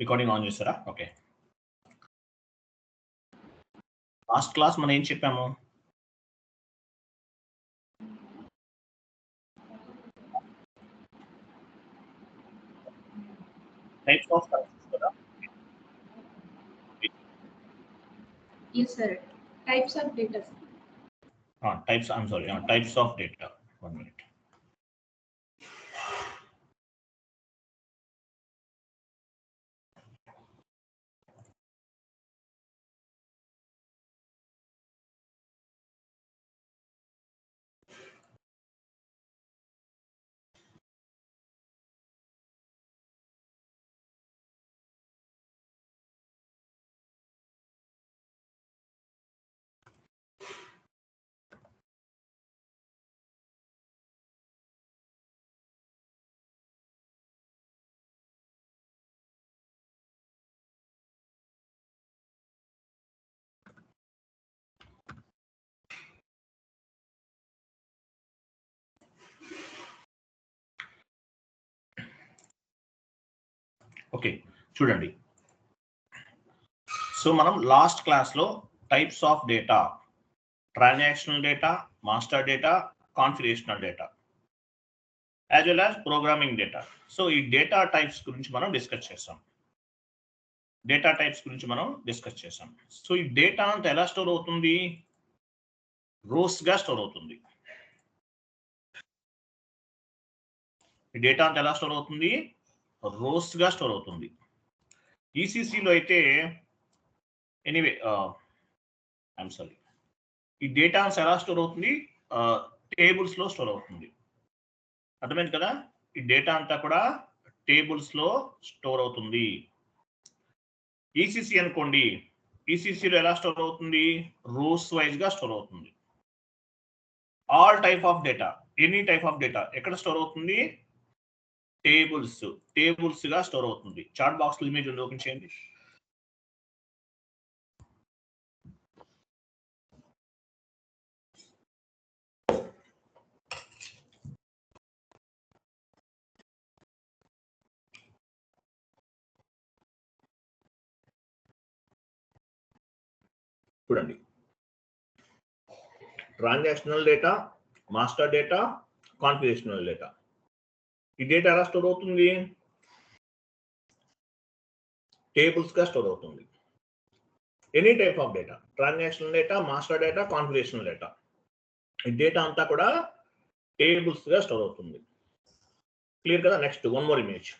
Recording on చేస్తారా? Okay. Last class మనం ఏం చెప్పాము? టైప్స్ ఆఫ్ కరెన్సీస్ కదా? Yes, sir. Types of data. Types. I'm sorry. Types of data. 1 minute. Okay, చూడండి. So మనం last క్లాస్లో types of data, transactional data, master data, configurational data, as well as programming data. So ఈ data types గురించి మనం discuss చేస్తాం. So ఈ data అంతా ఎలా స్టోర్ అవుతుంది? రోస్గా స్టోర్ అవుతుంది. ఈ డేటా అంతా ఎలా స్టోర్ అవుతుంది? రోస్గా స్టోర్ అవుతుంది. ఈసీసీలో అయితే ఎనీవే ఐఎమ్ సారీ, ఈ డేటా ఎలా స్టోర్ అవుతుంది? టేబుల్స్లో స్టోర్ అవుతుంది. అర్థమైంది కదా? ఈ డేటా అంతా కూడా టేబుల్స్లో స్టోర్ అవుతుంది. ఈసీసీ అనుకోండి, ఈసీసీలో ఎలా స్టోర్ అవుతుంది? రోస్ వైజ్గా స్టోర్ అవుతుంది. All type of data, any type of data ఎక్కడ స్టోర్ అవుతుంది? టేబుల్స్గా స్టోర్ అవుతుంది. చాట్ బాక్స్లో ఇమేజ్ ఉంది, ఓపెన్ చేయండి. చూడండి, transactional data, master data, configurational data. ఈ డేటా ఎలా స్టోర్ అవుతుంది? టేబుల్స్గా స్టోర్ అవుతుంది. Any type of data, transactional data, master data, configurational data, ఈ డేటా అంతా కూడా టేబుల్స్గా స్టోర్ అవుతుంది. క్లియర్ కదా? Next one more image.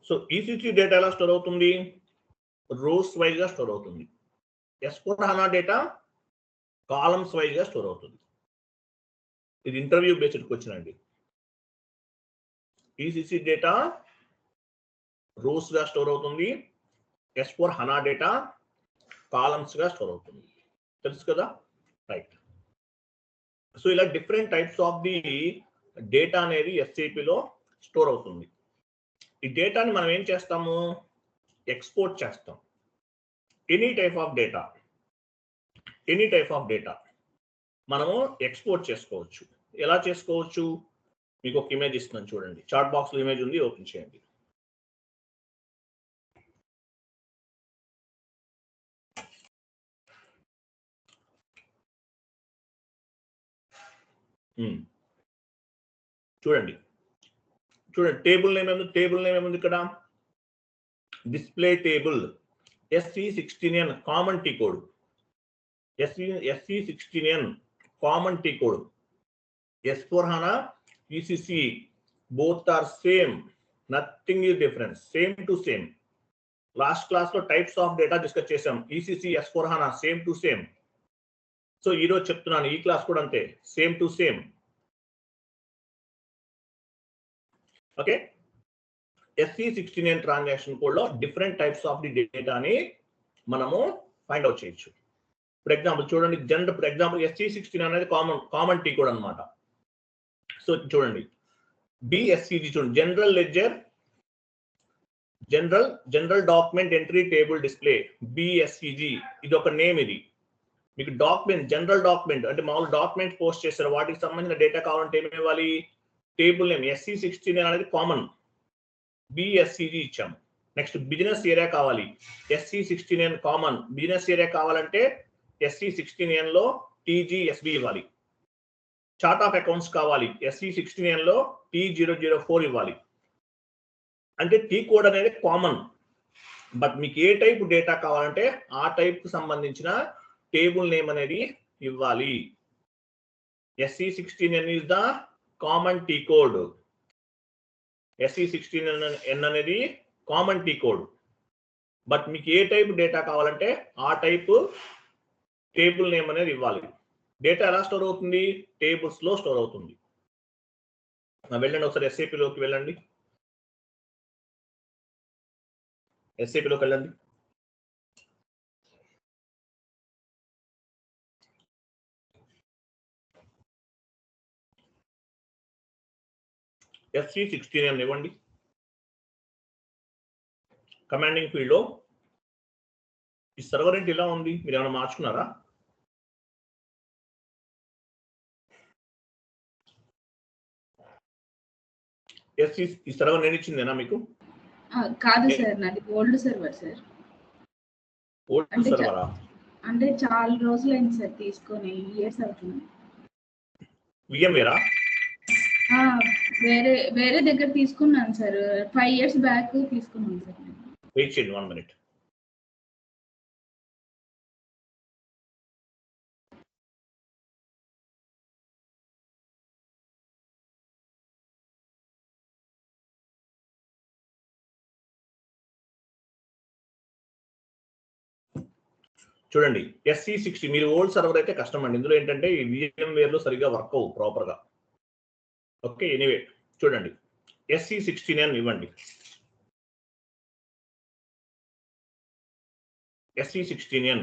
So ECC data ఎలా స్టోర్ అవుతుంది? రోస్ వైజ్గా స్టోర్ అవుతుంది. S/4HANA డేటా కాలమ్స్ వైజ్గా స్టోర్ అవుతుంది. ఇది ఇంటర్వ్యూ బేస్డ్ క్వశ్చన్ అండి. ఈసీసీ డేటా రోస్గా స్టోర్ అవుతుంది. S/4HANA డేటా కాలమ్స్గా స్టోర్ అవుతుంది. తెలుసు కదా? రైట్. సో ఇలా different types of the data అనేది SAPలో స్టోర్ అవుతుంది. ఈ డేటాని మనం ఏం చేస్తాము? ఎక్స్పోర్ట్ చేస్తాం. ఎనీ టైప్ ఆఫ్ డేటా మనము ఎక్స్పోర్ట్ చేసుకోవచ్చు. ఎలా చేసుకోవచ్చు? మీకు ఒక ఇమేజ్ ఇస్తున్నాను, చూడండి. చాట్ బాక్స్లో ఇమేజ్ ఉంది, ఓపెన్ చేయండి. చూడండి టేబుల్ నేమ్ ఏముంది ఇక్కడ? Display table SC16N common T code. SC16N common T code. S/4HANA ECC both are same, nothing is different, same to same. Last class లో టైప్స్ ఆఫ్ డేటా డిస్కస్ చేసాం. ECC S/4HANA same to same. So ఈరోజు చెప్తున్నాను, ఈ class కూడా అంతే, same to same. Okay, SC16N transaction code లో different types of the డేటాని మనము ఫైండ్ అవుట్ చేయొచ్చు. ఫర్ ఎగ్జాంపుల్ చూడండి, ఫర్ ఎగ్జాంపుల్ SC16 అనేది కామన్ టీ కోడ్ అనమాట. సో చూడండి, BSCG చూడండి, general ledger general document entry table display BSCG, ఇది ఒక నేమ్. ఇది మీకు డాక్యుమెంట్, జనరల్ డాక్యుమెంట్ అంటే మామూలు డాక్యుమెంట్ పోస్ట్ చేస్తారు, వాటికి సంబంధించిన డేటా కావాలంటే ఏమి ఇవ్వాలి? టేబుల్ నేమ్ SC69 అనేది కామన్, బిఎస్సిజి ఇచ్చాము. నెక్స్ట్ బిజినెస్ ఏరియా కావాలి, SC69 కామన్. బిజినెస్ ఏరియా కావాలంటే SC69 లో TGSB ఇవ్వాలి. చార్ట్ ఆఫ్ అకౌంట్స్ కావాలి, SC69 లో T004 ఇవ్వాలి. అంటే టీ కోడ్ అనేది కామన్, బట్ మీకు ఏ టైప్ డేటా కావాలంటే ఆ టైప్ కు సంబంధించిన టేబుల్ నేమ్ అనేది ఇవ్వాలి. SC69 is the common T code. SC69N అనేది కామన్ T కోడ్, బట్ మీకు ఏ టైప్ డేటా కావాలంటే ఆ టైప్ టేబుల్ నేమ్ అనేది ఇవ్వాలి. డేటా ఎలా స్టోర్ అవుతుంది? టేబుల్స్ లో స్టోర్ అవుతుంది. వెళ్ళండి ఒకసారి SAP లోకి వెళ్ళండి. SAP లోకి వెళ్ళండి. SC69 ఇవ్వండి. కమాండింగ్ ఫీల్డ్ లో ఈ సర్వర్ ఏంటి ఇలా ఉంది? మీరు ఏమైనా మార్చుకున్నారా? ఈ సర్వర్ నేను ఇచ్చిందేనా మీకు? కాదు సార్, నాది ఓల్డ్ సర్వర్ సార్. ఓల్డ్ సర్వరా? అంటే చాలా రోజులైంది సార్ తీసుకొని, ఇయర్స్ అవుతుంది. VMware వేరే దగ్గర తీసుకున్నాను సార్, 5 years బ్యాక్ తీసుకున్నాను సార్. వెయిట్ చేయండి 1 minute. చూడండి SC60 మీరు ఓల్డ్ సర్వర్ అయితే కష్టం అండి. ఇందులో ఏంటంటే ఈ VMware లో సరిగ్గా వర్క్ అవ్వు ప్రాపర్ గా. ఓకే, ఎనీవే చూడండి SC69 ఇవ్వండి. SC69.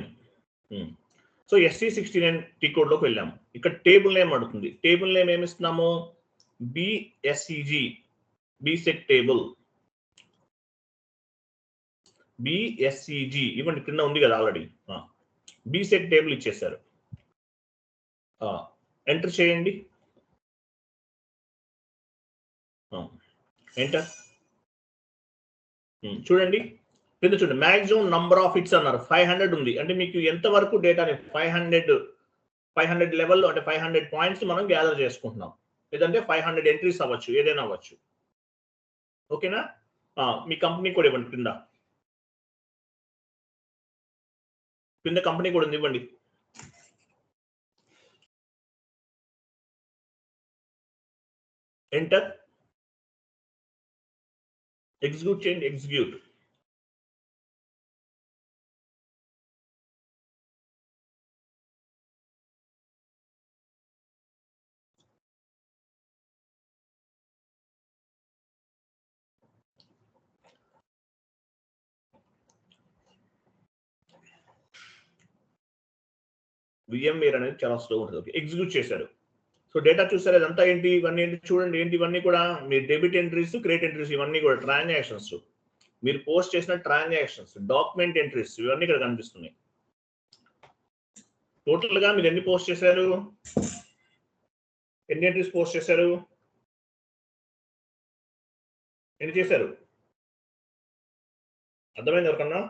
So SC69 T code లోకి వెళ్ళాము. ఇక్కడ టేబుల్ నేమ్ అడుగుతుంది. టేబుల్ నేమ్ ఏమి ఇస్తున్నాము? బిఎస్సిజి, బిసెట్ టేబుల్. బిఎస్సిజి ఇవ్వండి, కింద ఉంది కదా ఆల్రెడీ. బిసెట్ టేబుల్ ఇచ్చేసారు. ఎంటర్ చేయండి. ఎంటర్. చూడండి కింద చూడండి, మ్యాక్సిమం నంబర్ ఆఫ్ హిట్స్ అన్నారు. 500 ఉంది. అంటే మీకు ఎంత వరకు డేటాని 500 లెవెల్లో, అంటే 500 పాయింట్స్ మనం గ్యాదర్ చేసుకుంటున్నాం. లేదంటే 500 ఎంట్రీస్ అవ్వచ్చు, ఏదైనా అవ్వచ్చు. ఓకేనా? మీ కంపెనీ కూడా ఇవ్వండి. కింద కంపెనీ కూడా ఉంది, ఇవ్వండి. ఎంటర్. ఎగ్జిక్యూట్ చేయండి. ఎగ్జిక్యూట్. VMware అనేది చాలా స్లో ఉంటుంది. ఓకే, ఎగ్జిక్యూట్ చేశారు. సో డేటా చూసారు, అదంతా ఏంటి? ఇవన్నీ ఏంటి చూడండి. ఏంటి ఇవన్నీ కూడా? మీ డెబిట్ ఎంట్రీస్, క్రెడిట్ ఎంట్రీస్, ఇవన్నీ కూడా ట్రాన్సాక్షన్స్. మీరు పోస్ట్ చేసిన ట్రాన్సాక్షన్స్, డాక్యుమెంట్ ఎంట్రీస్, ఇవన్నీ ఇక్కడ కనిపిస్తున్నాయి. టోటల్ గా మీరు ఎన్ని పోస్ట్ చేశారు? ఎన్ని ఎంట్రీస్ పోస్ట్ చేశారు? ఎన్ని చేశారు? అర్థమైంది ఎవరికన్నా?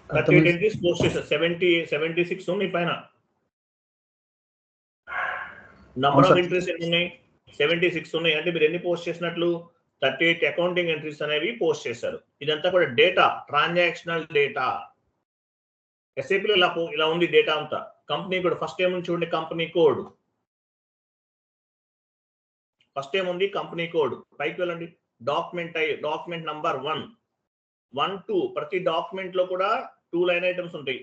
38 ఎంట్రీస్ పోస్ట్ చేశారు. 76 ఉన్నాయి పైన. నంబర్ ఆఫ్ ఎంట్రీస్ ఎన్ని ఉన్నాయి? 76 ఉన్నాయి. అంటే మీరు ఎన్ని పోస్ట్ చేసినట్లు? 38 అకౌంటింగ్ ఎంట్రీస్ అనేవి పోస్ట్ చేశారు. ఇదంతా కూడా డేటా, ట్రాన్సాక్షనల్ డేటా. SAP లో ఇలా ఉంది డేటా అంతా. కంపెనీ కోడ్ ఫస్ట్ ఏముంది చూడండి, కంపెనీ కోడ్. ఫస్ట్ ఏముంది? Company code. పైకి వెళ్ళండి. Document number 1, 1, 2. ప్రతి డాక్యుమెంట్ లో కూడా 2 లైన్ ఐటమ్స్ ఉంటాయి.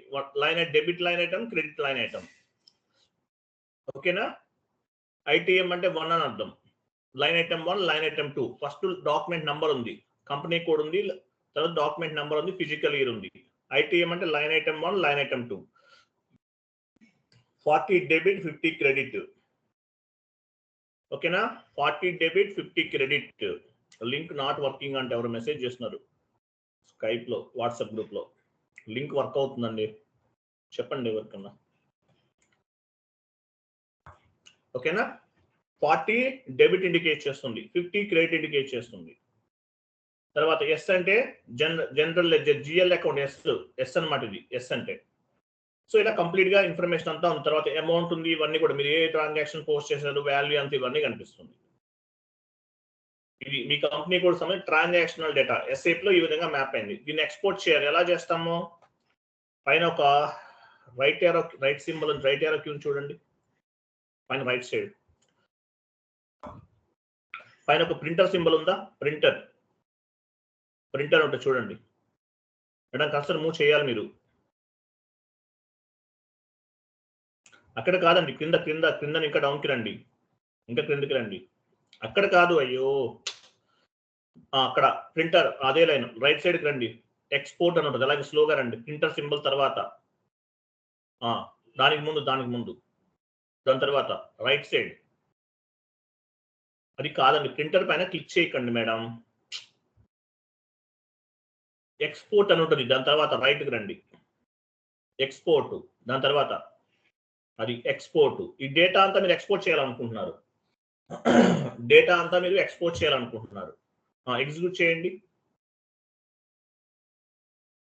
Debit line item, credit line item. ఓకేనా? ITM అంటే 1 అని అర్థం. Line item 1, line item 2. First document number ఉంది, కంపెనీ కోడ్ ఉంది, తర్వాత డాక్యుమెంట్ నంబర్ ఉంది, ఫిజికల్ ఇయర్ ఉంది. ITM అంటే line item 1, line item 2. 40 debit, 50 credit. ఓకేనా 40 debit 50 credit link not working అంటే ఎవరు మెసేజ్ చేస్తున్నారు స్కైప్ లో వాట్సాప్ గ్రూప్ లో లింక్ వర్క్ అవుతుందండి చెప్పండి ఎవరికన్నా ఓకేనా 40 డెబిట్ ఇండికేట్ చేస్తుంది 50 క్రెడిట్ ఇండికేట్ చేస్తుంది తర్వాత ఎస్ అంటే జనరల్ లెడ్జర్ జిఎల్ అకౌంట్ ఎస్ అన్నమాట ఇది ఎస్ అంటే సో ఇలా కంప్లీట్ గా ఇన్ఫర్మేషన్ అంతా ఉన్న తర్వాత అమౌంట్ ఉంది ఇవన్నీ కూడా మీరు ఏ ట్రాన్సాక్షన్ పోస్ట్ చేశారు వాల్యూ అంత ఇవన్నీ కనిపిస్తుంది ఇది మీ కంపెనీ కూడా సంబంధించి ట్రాన్సాక్షనల్ డేటా ఎస్ఏప్ లో ఈ విధంగా మ్యాప్ అయింది దీన్ని ఎక్స్పోర్ట్ చేయాలి ఎలా చేస్తాము పైన ఒక రైట్ సింబల్ రైట్ యారో క్యూని చూడండి పైన రైట్ సైడ్ పైన ఒక ప్రింటర్ సింబల్ ఉందా ప్రింటర్ ఉంటుంది చూడండి మేడం కస్టమర్ మూవ్ చేయాలి మీరు అక్కడ కాదండి క్రింద ఇంకా డౌన్కి రండి ఇంకా క్రిందకి రండి అక్కడ కాదు అయ్యో అక్కడ ప్రింటర్ అదే లైన్ రైట్ సైడ్కి రండి ఎక్స్పోర్ట్ అని ఉంటుంది అలాగే స్లోగా రండి ప్రింటర్ సింబల్ తర్వాత దానికి ముందు దాని తర్వాత రైట్ సైడ్ అది కాదండి ప్రింటర్ పైన క్లిక్ చేయకండి మేడం ఎక్స్పోర్ట్ అని ఉంటుంది దాని తర్వాత రైట్కి రండి ఎక్స్పోర్ట్ దాని తర్వాత అది ఎక్స్పోర్ట్ ఈ డేటా అంతా మీరు ఎక్స్పోర్ట్ చేయాలనుకుంటున్నారు ఎగ్జిక్యూట్ చేయండి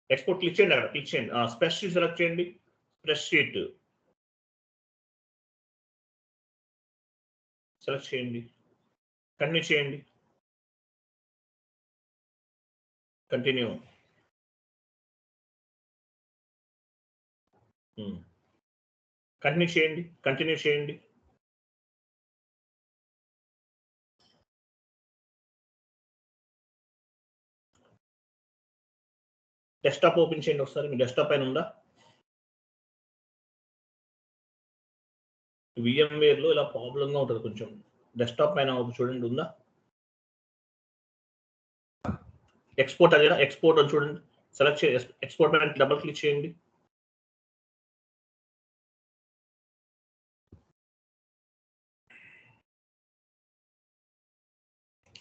ఎక్స్పోర్ట్ క్లిక్ చేయండి అక్కడ క్లిక్ చేయండి స్ప్రెడ్ షీట్ సెలెక్ట్ చేయండి స్ప్రెడ్ షీట్ సెలెక్ట్ చేయండి కంటిన్యూ చేయండి కంటిన్యూ కంటిన్యూ చేయండి డెస్క్టాప్ ఓపెన్ చేయండి ఒకసారి మీ డెస్క్టాప్ పైన ఉందా VMware లో ఇలా ప్రాబ్లంగా ఉంటుంది కొంచెం డెస్క్టాప్ పైన చూడండి ఉందా ఎక్స్పోర్ట్ అదేనా ఎక్స్పోర్ట్ అని చూడండి సెలెక్ట్ చేయండి ఎక్స్పోర్ట్ పైన డబుల్ క్లిక్ చేయండి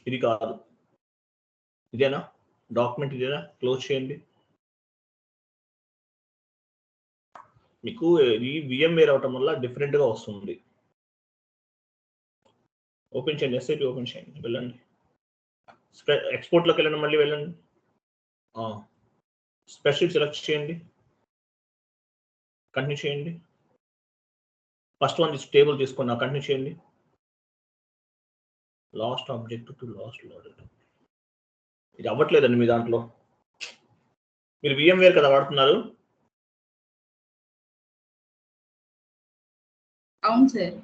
ఇది కాదు ఇదేనా డాక్యుమెంట్ ఇదేనా క్లోజ్ చేయండి మీకు ఈ VMware అవటం వల్ల డిఫరెంట్ గా వస్తుంది ఓపెన్ చేయండి ఎస్ఐపి ఓపెన్ చేయండి వెళ్ళండి ఎక్స్పోర్ట్ లోకి వెళ్ళండి మళ్ళీ వెళ్ళండి స్ప్రెడ్షీట్ సెలెక్ట్ చేయండి కంటిన్యూ చేయండి ఫస్ట్ వన్ టేబుల్ తీసుకోండి కంటిన్యూ చేయండి last object to last loaded ఇది అవ్వట్లేదండి మీ దాంట్లో మీరు VMware కదా వాడుతున్నారు అవును సార్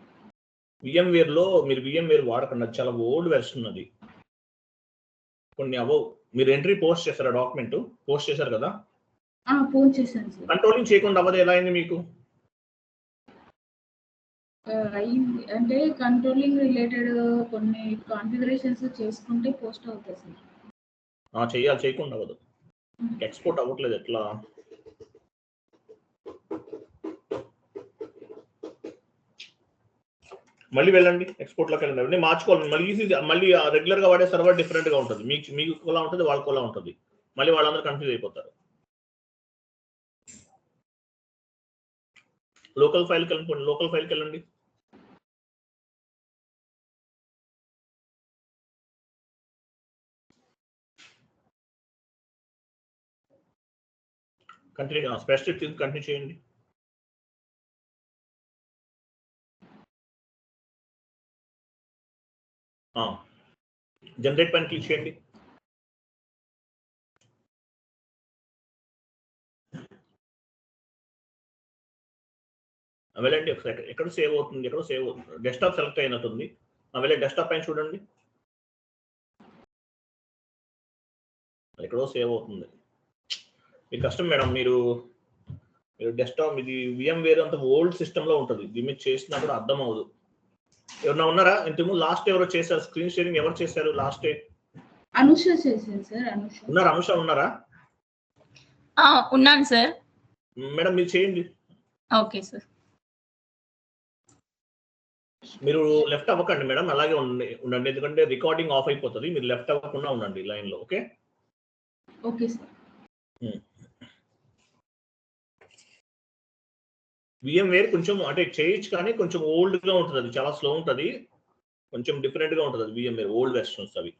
VMware లో మీరు VMware వాడకండి చాలా ఓల్డ్ వెర్షన్ అది కొన్ని మీరు ఎంట్రీ పోస్ట్ చేశారా డాక్యుమెంట్ పోస్ట్ చేశారు కదా పోస్ట్ చేశాను సార్ కంట్రోలింగ్ చేయకుండా అవ్వదు ఎలా అయింది మీకు అయింది అంటే కంట్రోలింగ్ రిలేటెడ్ కొన్ని కాన్ఫిగరేషన్స్ చేసుకుంటే పోస్ట్ అవుతాయి సార్ చెయ్యాలి చేయకుండా అవ్వదు ఎక్స్పోర్ట్ అవ్వట్లేదు ఎట్లా మళ్ళీ వెళ్ళండి ఎక్స్పోర్ట్ లోకి వెళ్ళండి మార్చుకోవాలి మళ్ళీ రెగ్యులర్ గా వాడే సర్వర్ డిఫరెంట్ గా ఉంటుంది మీకు కోలా ఉంటుంది వాళ్ళ కోలా ఉంటుంది మళ్ళీ వాళ్ళందరూ కన్ఫ్యూజ్ అయిపోతారు లోకల్ ఫైల్కి వెళ్ళండి కంటిన్యూ స్పెసిఫిక్ కంటిన్యూ చేయండి జనరేట్ పైన క్లిక్ చేయండి వెళ్ళండి ఎక్కడ సేవ్ అవుతుంది డెస్క్టాప్ సెలెక్ట్ అయినట్టుంది వెళ్ళండి డెస్క్టాప్ పైన చూడండి ఎక్కడో సేవ్ అవుతుంది మీ కష్టం మేడం మీరు డెస్క్టాప్ ఇది VMware అంత ఓల్డ్ సిస్టమ్ లో ఉంటుంది దీని మీద చేసినా కూడా అర్థం అవ్వదు ఎవరన్నా ఉన్నారా ఇంతకుముందు లాస్ట్ ఎవరో చేశారు స్క్రీన్ షేరింగ్ ఎవరు చేశారు లాస్ట్ డే అనుష చేశాను సార్ అనుష ఉన్నారా ఉన్నాను సార్ మేడం మీరు చేయండి ఓకే సార్ మీరు లెఫ్ట్ అవ్వకండి మేడం, అలాగే ఉండండి, ఎందుకంటే రికార్డింగ్ ఆఫ్ అయిపోతుంది. మీరు లెఫ్ట్ అవ్వకుండా ఉండండి లైన్ లో. Okay okay sir. VMware కొంచెం అంటే చేయొచ్చు, కానీ కొంచెం ఓల్డ్ గా ఉంటుంది, అది చాలా స్లో ఉంటుంది, కొంచెం డిఫరెంట్ గా ఉంటుంది అది VMware ఓల్డ్ వెర్షన్స్ అవి.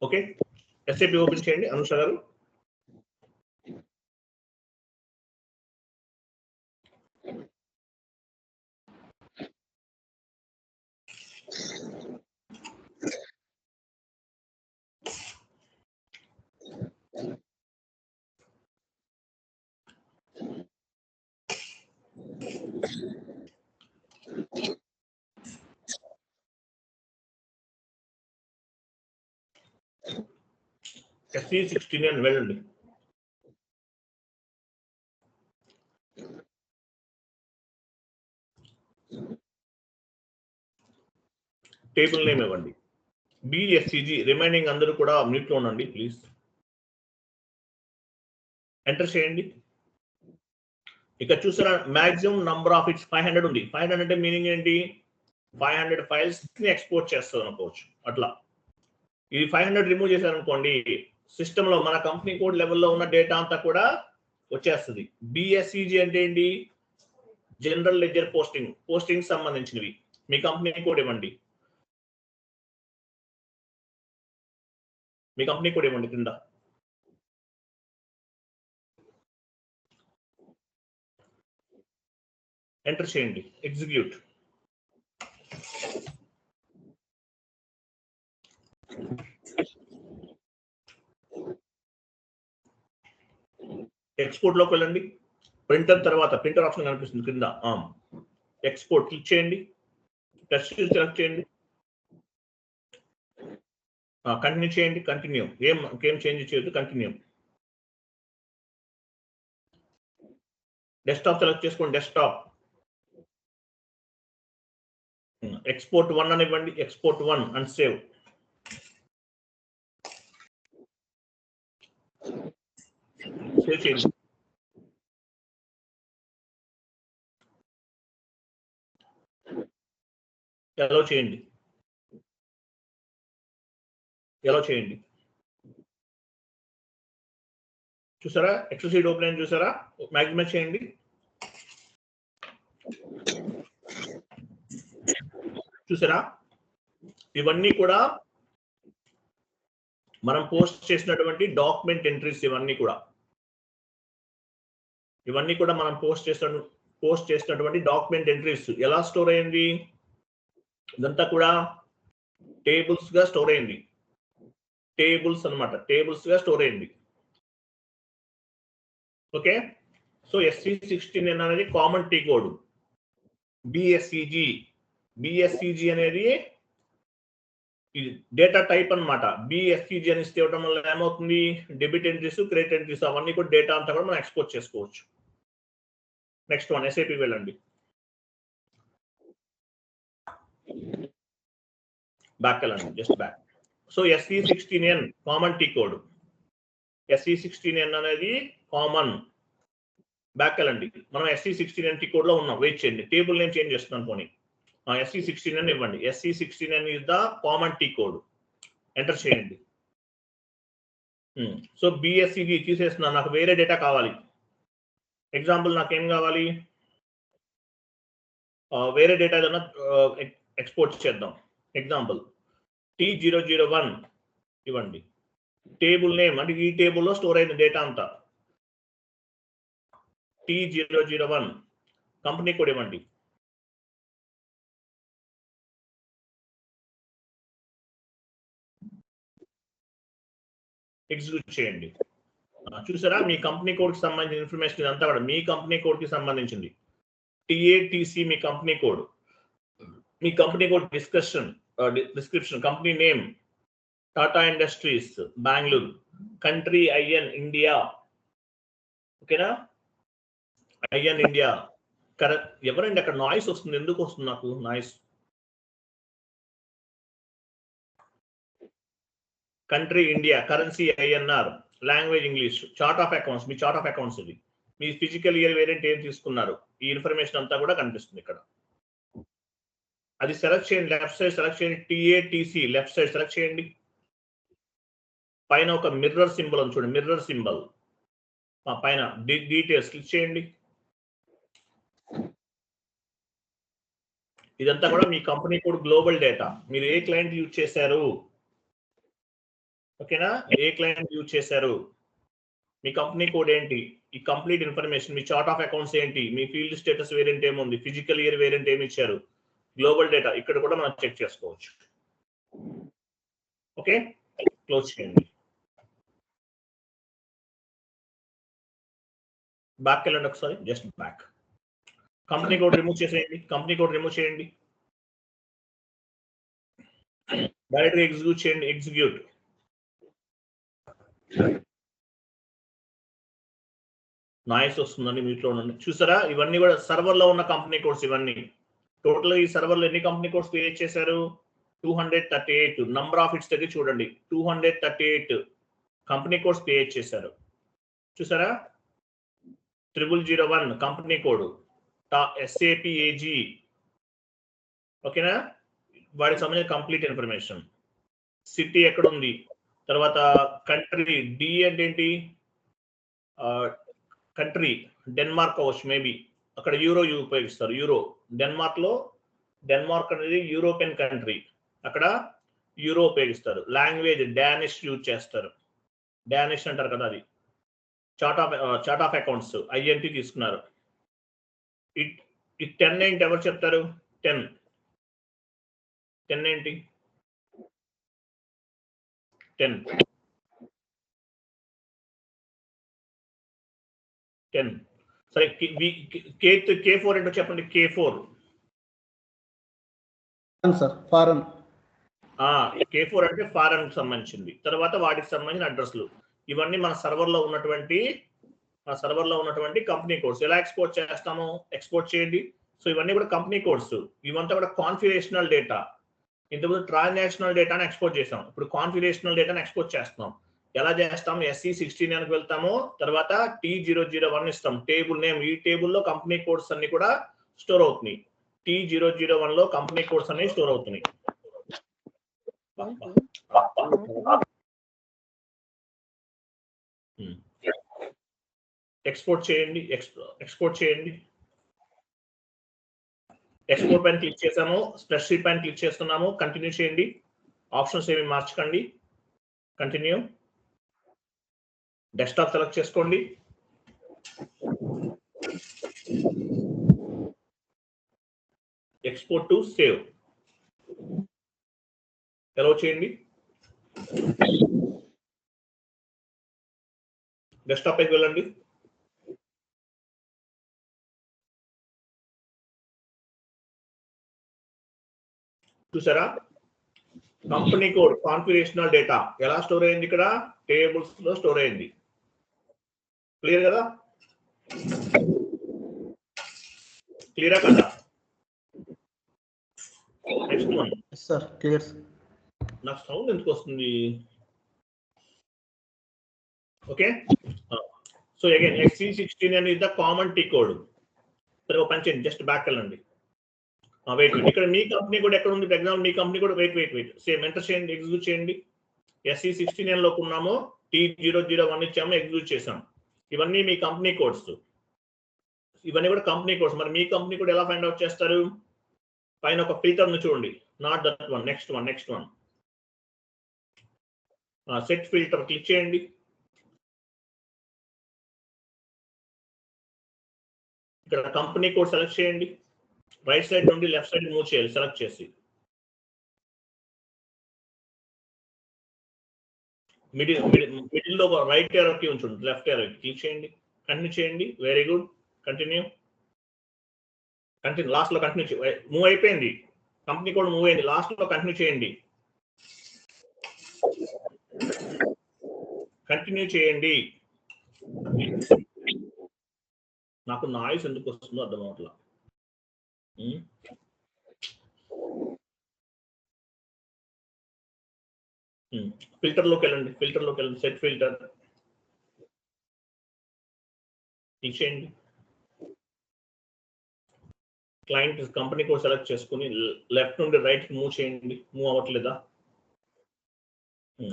ఓకే, SAP ఓపెన్ చేయండి అనుష గారు. SC16 అని వెళ్ళండి. టేబుల్ నేమ్ ఇవ్వండి, BSCG. రిమైనింగ్ అందరూ కూడా మ్యూట్ లో ఉండండి ప్లీజ్. ఎంటర్ చేయండి. ఇక్కడ చూసారా, మాక్సిమం నంబర్ ఆఫ్ ఇట్స్ 500 ఉంది. 500 అంటే మీనింగ్ ఏంటి? 500 ఫైల్స్ ని ఎక్స్పోర్ట్ చేస్తుంది అనుకోవచ్చు. అట్లా ఇది 500 రిమూవ్ చేశారనుకోండి, సిస్టమ్ లో మన కంపెనీ కోడ్ లెవెల్లో ఉన్న డేటా అంతా కూడా వచ్చేస్తుంది. BSCG అంటే ఏంటి? జనరల్ లెడ్జర్ పోస్టింగ్ సంబంధించినవి. మీ కంపెనీ కోడ్ ఇవ్వండి, మీ కంపెనీ కోడ్ ఇవ్వండి కింద. ఎంటర్ చేయండి, ఎగ్జిక్యూట్. ఎక్స్పోర్ట్ లోకి వెళ్ళండి. ప్రింటర్ తర్వాత ప్రింటర్ ఆప్షన్ కనిపిస్తుంది కింద. ఎక్స్పోర్ట్ క్లిక్ చేయండి, టెక్స్ట్ సెలెక్ట్ చేయండి, కంటిన్యూ చేయండి. కంటిన్యూ, ఏం చేంజ్ చేయొద్దు, కంటిన్యూ. డెస్క్టాప్ సెలెక్ట్ చేసుకోండి, డెస్క్టాప్. ఎక్స్పోర్ట్ 1 అని ఇవ్వండి, ఎక్స్పోర్ట్ 1 అండ్ సేవ్. సేవ్ చేయండి. ఎలా చేయండి, ఎలా చేయండి. చూసారా ఎక్సెల్ షీట్ ఓపెన్ అయింది, చూసారా? మ్యాక్సిమైజ్ చేయండి. చూసారా, ఇవన్నీ కూడా మనం పోస్ట్ చేసినటువంటి డాక్యుమెంట్ ఎంట్రీస్. ఇవన్నీ కూడా మనం పోస్ట్ చేసినటువంటి డాక్యుమెంట్ ఎంట్రీస్. ఎలా స్టోర్ అయింది? ఇదంతా కూడా టేబుల్స్ గా స్టోర్ అయింది. టేబుల్స్ అన్నమాట, టేబుల్స్ గా స్టోర్ అయింది. ఓకే, సో SC16 అనేది కామన్ టీ కోడ్. BSCG అనేది డేటా టైప్ అన్నమాట. BSCG అని ఇవ్వడం వల్ల ఏమవుతుంది? డెబిట్ ఎంట్రీస్, క్రెడిట్ ఎంట్రీస్ అవన్నీ కూడా డేటా అంతా కూడా మనం ఎక్స్పోర్ట్ చేసుకోవచ్చు. నెక్స్ట్ వన్, SAP వెళ్ళండి, బ్యాక్ వెళ్ళండి, just back. So SC16N common T code. SC16N అనేది కామన్. బ్యాక్ వెళ్ళండి, మనం SC16N టీ కోడ్ లో ఉన్నాం. వెయిట్ చేయండి, టేబుల్ నేమ్ చేంజ్ చేస్తున్నాను పోనీ. SC16N ఇవ్వండి. SC16N is the common T code. Enter చేయండి. సో BSCG తీసేస్తున్నాను, నాకు వేరే డేటా కావాలి. ఎగ్జాంపుల్ నాకేం కావాలి? వేరే డేటా ఏదైనా ఎక్స్పోర్ట్ చేద్దాం. ఎగ్జాంపుల్ T001 ఇవ్వండి. టేబుల్ నేమ్ అంటే ఈ టేబుల్లో స్టోర్ అయిన డేటా అంతా. T001 కంపెనీ కోడ్ ఇవ్వండి. ఎగ్జిక్యూట్ చేయండి. చూసారా, మీ కంపెనీ కోడ్ కి సంబంధించిన ఇన్ఫర్మేషన్ ఇదంతా కూడా మీ కంపెనీ కోడ్ కి సంబంధించింది. TATC మీ కంపెనీ కోడ్. మీ company code description, company name, Tata industries Bengaluru, country IN India, ఓకేనా, ఐఎన్ ఇండియా. కరెక్ట్. ఎవరండి అక్కడ నాయిస్ వస్తుంది, ఎందుకు వస్తుంది నాకు noise? Country India, currency INR, language English, chart of accounts. మీ చార్ట్ ఆఫ్ అకౌంట్స్ ఇది. మీ ఫిజికల్ ఇయర్ వేరియంట్ ఏం తీసుకున్నారు, ఈ ఇన్ఫర్మేషన్ అంతా కూడా కనిపిస్తుంది ఇక్కడ. అది సెలెక్ట్ చేయండి, లెఫ్ట్ సైడ్ సెలెక్ట్ చేయండి, టిఏటిసి లెఫ్ట్ సైడ్ సెలెక్ట్ చేయండి. పైన ఒక మిర్రర్ సింబల్ ఉంది చూడండి, మిర్రర్ సింబల్ పైన డీటెయిల్స్ క్లిక్ చేయండి. ఇదంతా కూడా మీ కంపెనీ కోడ్ గ్లోబల్ డేటా. మీరు ఏ క్లయింట్ యూజ్ చేశారు, ఓకేనా, ఏ క్లయింట్ యూజ్ చేశారు, మీ కంపెనీ కోడ్ ఏంటి, ఈ complete information, me chart of accounts ఏంటి, మీ ఫీల్డ్ స్టేటస్ వేరియంట్ ఏముంది, ఫిజికల్ ఇయర్ వేరియంట్ ఏమి ఇచ్చారు, గ్లోబల్ డేటా ఇక్కడ కూడా మనం చెక్ చేసుకోవచ్చు. ఓకే, క్లోజ్ చేయండి. బ్యాక్ వెళ్ళండి ఒకసారి, just back. Company code remove చేసేయండి, కంపెనీ కోడ్ రిమూవ్ చేయండి, డైరెక్ట్గా ఎగ్జిక్యూట్ చేయండి, ఎగ్జిక్యూట్. నాయిస్ వస్తుందండి, మీట్లో ఉండండి. చూసారా, ఇవన్నీ కూడా సర్వర్ లో ఉన్న కంపెనీ కోడ్స్. ఇవన్నీ టోటల్ ఈ సర్వర్ లో ఎన్ని కంపెనీ కోడ్స్ క్రియేట్ చేశారు, 238. నంబర్ ఆఫ్ ఇట్స్ దగ్గర చూడండి, 238 కంపెనీ కోడ్స్ క్రియేట్ చేశారు. చూసారా, 0001 కంపెనీ కోడ్, SAP AG, ఓకేనా, వాడికి సంబంధించిన కంప్లీట్ ఇన్ఫర్మేషన్. సిటీ ఎక్కడ ఉంది, తర్వాత కంట్రీ, డి అంటే ఏంటి, కంట్రీ డెన్మార్క్ అవచ్చు మేబీ, అక్కడ యూరో ఉపయోగిస్తారు, యూరో. డెన్మార్క్ అనేది యూరోపియన్ కంట్రీ, అక్కడ యూరో ఉపయోగిస్తారు. లాంగ్వేజ్ డానిష్ యూజ్ చేస్తారు, డానిష్ అంటారు కదా అది. చార్ట్ ఆఫ్ అకౌంట్స్ INT తీసుకున్నారు. ఈ 10 ఏంటి ఎవరు చెప్తారు, 10 ఏంటి, 10 సరే. K4 ఏంటో చెప్పండి, K4 సార్, ఫారెన్. K4 అంటే ఫారెన్ కి సంబంధించింది. తర్వాత వాటికి సంబంధించిన అడ్రస్లు, ఇవన్నీ మన సర్వర్ లో ఉన్నటువంటి కంపెనీ కోడ్స్. ఎలా ఎక్స్పోర్ట్ చేస్తాము, ఎక్స్పోర్ట్ చేయండి. సో ఇవన్నీ కూడా కంపెనీ కోడ్స్, ఇవంతా కూడా కాన్ఫిగరేషనల్ డేటా. ఇంతకుముందు ట్రాన్సాక్షనల్ డేటాను ఎక్స్పోర్ట్ చేసాం, ఇప్పుడు కాన్ఫిగరేషనల్ డేటాను ఎక్స్పోర్ట్ చేస్తున్నాం. ఎలా చేస్తాం, SE16 వెళ్తాము, తర్వాత T001 ఇస్తాం, టేబుల్ నేమ్. ఈ టేబుల్లో కంపెనీ కోడ్స్ అన్ని కూడా స్టోర్ అవుతున్నాయి. T001 లో కంపెనీ కోడ్స్ అన్ని స్టోర్ అవుతున్నాయి. ఎక్స్పోర్ట్ చేయండి, ఎక్స్పోర్ట్ పైన క్లిక్ చేసాము, స్ప్రెడ్షీట్ పైన క్లిక్ చేస్తున్నాము, కంటిన్యూ చేయండి. ఆప్షన్స్ ఏమి మార్చకండి, కంటిన్యూ. డెస్క్టాప్ సెలెక్ట్ చేసుకోండి, ఎక్స్పోర్ట్ టు సేవ్ అలౌ చేయండి. డెస్క్టాప్ పైకి వెళ్ళండి. చూసారా, కంపెనీ కోడ్ కాన్ఫిగరేషనల్ డేటా ఎలా స్టోర్ అయింది, ఇక్కడ టేబుల్స్ లో స్టోర్ అయింది. క్లియర్ కదా, క్లియరా కదా? Next one sir, clear. నాకు సౌండ్ ఎందుకు వస్తుంది? ఓకే, సో అగైన్ SE16 అనేది ద కామన్ టీ కోడ్. సరే, ఒక పని చేయండి, జస్ట్ బ్యాక్ వెళ్ళండి. వెయిట్, ఇక్కడ మీ కంపెనీ కూడా ఎక్కడ ఉంది, ఫర్ ఎగ్జాంపుల్ మీ కంపెనీ కూడా వెయిట్ సేమ్ ఎంటర్ చేయండి, ఎగ్జిక్యూట్ చేయండి. SE16 లోకి ఉన్నాము, T001 ఇచ్చాము, ఎగ్జిక్యూట్ చేసాం. ఇవన్నీ మీ కంపెనీ కోడ్స్, ఇవన్నీ కూడా కంపెనీ కోడ్స్. మరి మీ కంపెనీ కూడా ఎలా ఫైండ్ అవుట్ చేస్తారు? పైన ఒక ఫిల్టర్ ను చూడండి, not that one, next one. Set filter click చేయండి. ఇక్కడ కంపెనీ కోడ్ సెలెక్ట్ చేయండి, రైట్ సైడ్ నుండి లెఫ్ట్ సైడ్ మూవ్ చేయాలి, సెలెక్ట్ చేసి మిడిల్ లో రైట్ ఏరో కి ఉంచండి, లెఫ్ట్ ఏరో క్లిక్ చేయండి, కంటిన్యూ చేయండి. Very good, continue. లాస్ట్ లో కంటిన్యూ మూవ్ అయిపోయింది, కంపెనీ కోడ్ మూవ్ అయింది, లాస్ట్ లో కంటిన్యూ చేయండి. కంటిన్యూ చేయండి. నాకు నాయిస్ ఎందుకు వస్తుందో అర్థం అవట్లా. ఫిల్టర్లోకి వెళ్ళండి. సెట్ ఫిల్టర్ తీసేయండి. క్లయింట్ కంపెనీ కోడ్ సెలెక్ట్ చేసుకుని లెఫ్ట్ నుండి రైట్ మూవ్ చేయండి. మూవ్ అవ్వట్లేదా?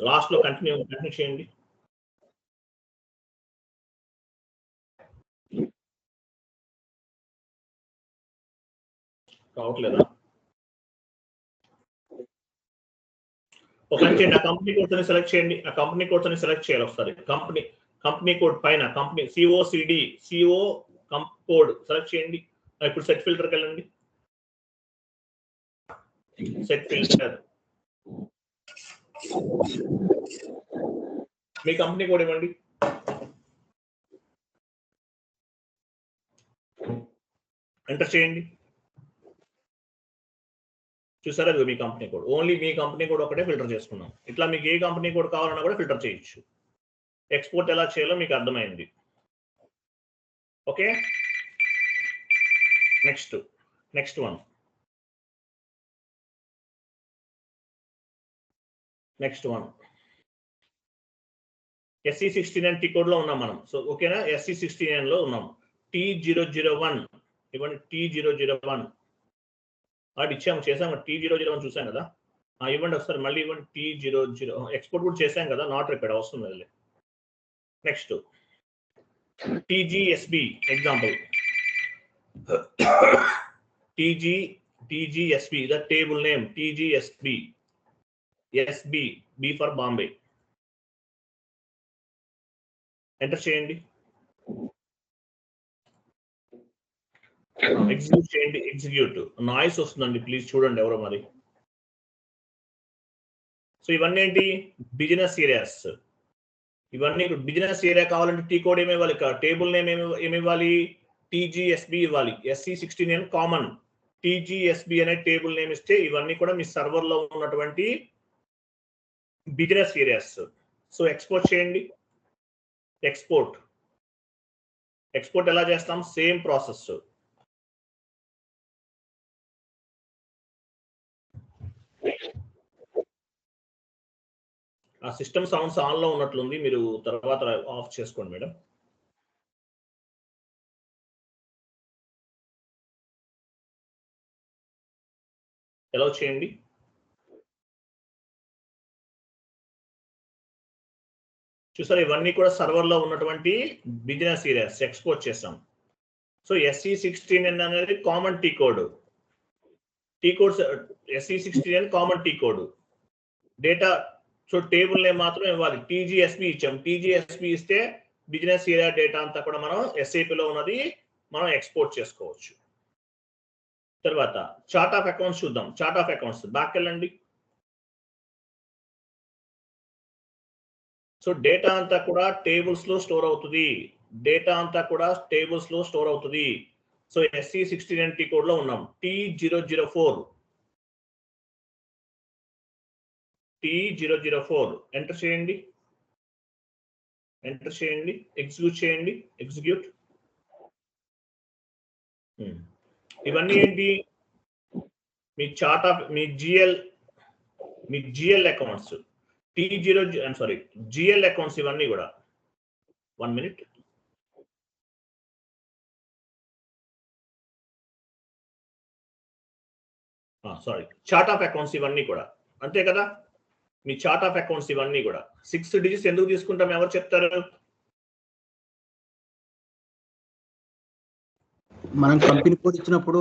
లాస్ట్ లో కంటిన్యూ చేయండి. రావట్లేదా? ఒక పని చేయండి, ఆ కంపెనీ కోడ్స్ అని సెలెక్ట్ చేయండి. ఆ కంపెనీ కోడ్స్ అని సెలెక్ట్ చేయాలి ఒకసారి. కంపెనీ కోడ్ పైన కంపెనీ CO కోడ్ సెలెక్ట్ చేయండి. ఇప్పుడు సెట్ ఫిల్టర్కి వెళ్ళండి. సెట్ ఫిల్టర్ మీ కంపెనీ కోడ్ ఇవ్వండి. ఎంటర్ చేయండి. చూసారా, మీ కంపెనీ కోడ్. ఓన్లీ మీ కంపెనీ కోడ్ ఒకటే ఫిల్టర్ చేసుకున్నాం. ఇట్లా మీకు ఏ కంపెనీ కోడ్ కావాలన్నా కూడా ఫిల్టర్ చేయొచ్చు. ఎక్స్పోర్ట్ ఎలా చేయాలో మీకు అర్థమైంది. Okay, next one. SE69 T code లో ఉన్నాం మనం. సో ఓకేనా, SE69 లో ఉన్నాం. T001 ఇవ్వండి. T001 అది ఇచ్చాము, చేసాము. T001 చూసాం కదా, ఇవ్వండి ఒకసారి. మళ్ళీ ఇవ్వండి. T00 ఎక్స్పోర్ట్ కూడా చేసాం కదా, నాట్ రిపీట్ అవసరం లేదు. Next TGSB example. TGSB the table name. TGSB SB B for Bombay. Enter చేయండి. ఎగ్జిక్యూట్ చేయండి. ఎగ్జిక్యూట్. నాయిస్ వస్తుందండి, ప్లీజ్ చూడండి ఎవరో మరి. సో ఇవన్నీ ఏంటి? Business areas. ఇవన్నీ బిజినెస్ ఏరియా కావాలంటే టీ కోడ్ ఏమి ఇవ్వాలి? టేబుల్ నేమ్ ఏమి ఇవ్వాలి? TGSB ఇవ్వాలి. SE69 common. TGSB అనే టేబుల్ నేమ్ ఇస్తే ఇవన్నీ కూడా మీ సర్వర్ లో ఉన్నటువంటి బిజినెస్ ఏరియాస్. సో ఎక్స్పోర్ట్ చేయండి. ఎక్స్పోర్ట్ ఎలా చేస్తాం? Same process. ఆ సిస్టమ్ సౌండ్స్ ఆన్ లో ఉన్నట్లుంది, మీరు తర్వాత ఆఫ్ చేసుకోండి మేడం. ఎలా చేయండి. చూసారు, ఇవన్నీ కూడా సర్వర్ లో ఉన్నటువంటి బిజినెస్ ఏరియాస్ ఎక్స్పోర్ట్ చేస్తాం. సో SE69 అనేది common T code. SE69 common T code. Data so table name మాత్రం ఇవ్వాలి. TGSB ఇచ్చాం. TGSB ఇస్తే బిజినెస్ ఏరియా డేటా అంతా కూడా మనం SAP లో ఉన్నది మనం ఎక్స్పోర్ట్ చేసుకోవచ్చు. తర్వాత చార్ట్ ఆఫ్ అకౌంట్స్ చూద్దాం. చార్ట్ ఆఫ్ అకౌంట్స్ బ్యాక్ వెళ్ళండి. సో డేటా అంతా కూడా టేబుల్స్ లో స్టోర్ అవుతుంది. సో SE69 టీ కోడ్ లో ఉన్నాం. T004 ఎంటర్ చేయండి. ఎగ్జిక్యూట్ చేయండి. ఇవన్నీ ఏంటి? మీ చార్ట్ ఆఫ్ మీ GL అకౌంట్స్. GL అకౌంట్స్ ఇవన్నీ కూడా. 1 minute. చార్ట్ ఆఫ్ అకౌంట్స్ ఇవన్నీ కూడా అంతే కదా. మీ చార్ట్ ఆఫ్ అకౌంట్స్ ఇవన్నీ కూడా 6 digits ఎందుకు తీసుకుంటాం? ఎవరు చెప్తారు? మనం కంపెనీ కోడ్ ఇచ్చినప్పుడు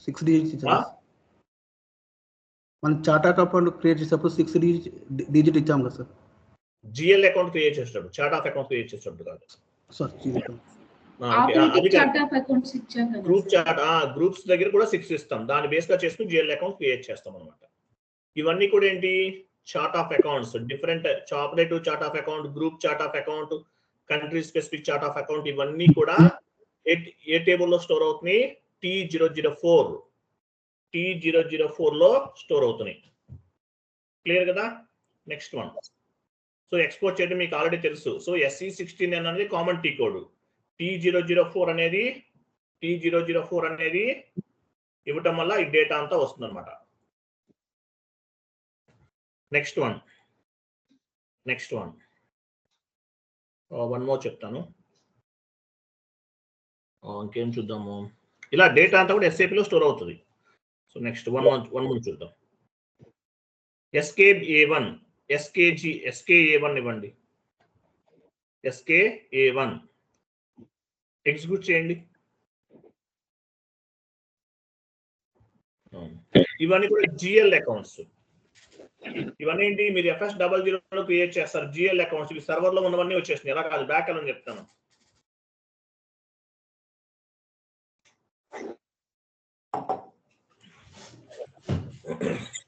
6 digits ఇచ్చాం. మనం చార్ట్ ఆఫ్ అకౌంట్ క్రియేట్ చేసేటప్పుడు 6 digit ఇచ్చాం కదా సార్. GL అకౌంట్ క్రియేట్ చేసేటప్పుడు, చార్ట్ ఆఫ్ అకౌంట్ క్రియేట్ చేసేటప్పుడు కాదు సార్. గ్రూప్ చార్ట్ గ్రూప్స్ దగ్గర కూడా 6 ఇస్తాం. దాన్ని బేస్ గా చేసుకుని GL అకౌంట్ క్రియేట్ చేస్తాం అనమాట. ఇవన్నీ కూడా ఏంటి? Chart of accounts. Different operative chart of account, group chart of account, country specific chart of account ఇవన్నీ కూడా ఏ టేబుల్లో స్టోర్ అవుతున్నాయి? T004 లో స్టోర్ అవుతున్నాయి. క్లియర్ కదా? Next one. సో ఎక్స్పోర్ట్ చేయడం మీకు ఆల్రెడీ తెలుసు. సో SE16N అనేది కామన్ టీ కోడ్, T004 అనేది ఇవ్వటం వల్ల ఈ డేటా అంతా వస్తుంది అనమాట. నెక్స్ట్ వన్ వన్ మోర్ చెప్తాను. ఇంకేం చూద్దాము. ఇలా డేటా అంతా కూడా SAPలో స్టోర్ అవుతుంది. సో నెక్స్ట్ వన్ మంత్ చూద్దాం. SKA1 SKA1 ఇవ్వండి. SKA1 ఎగ్జిక్యూట్ చేయండి. ఇవన్నీ కూడా GL అకౌంట్స్. ఇవన్నీ ఏంటి, మీరు FS00 క్రియేట్ చేస్తారు. GL అకౌంట్స్ ఇవి సర్వర్ లో ఉన్నవన్నీ వచ్చేసినాయి. ఎలా కాదు, బ్యాక్ అని చెప్తాను.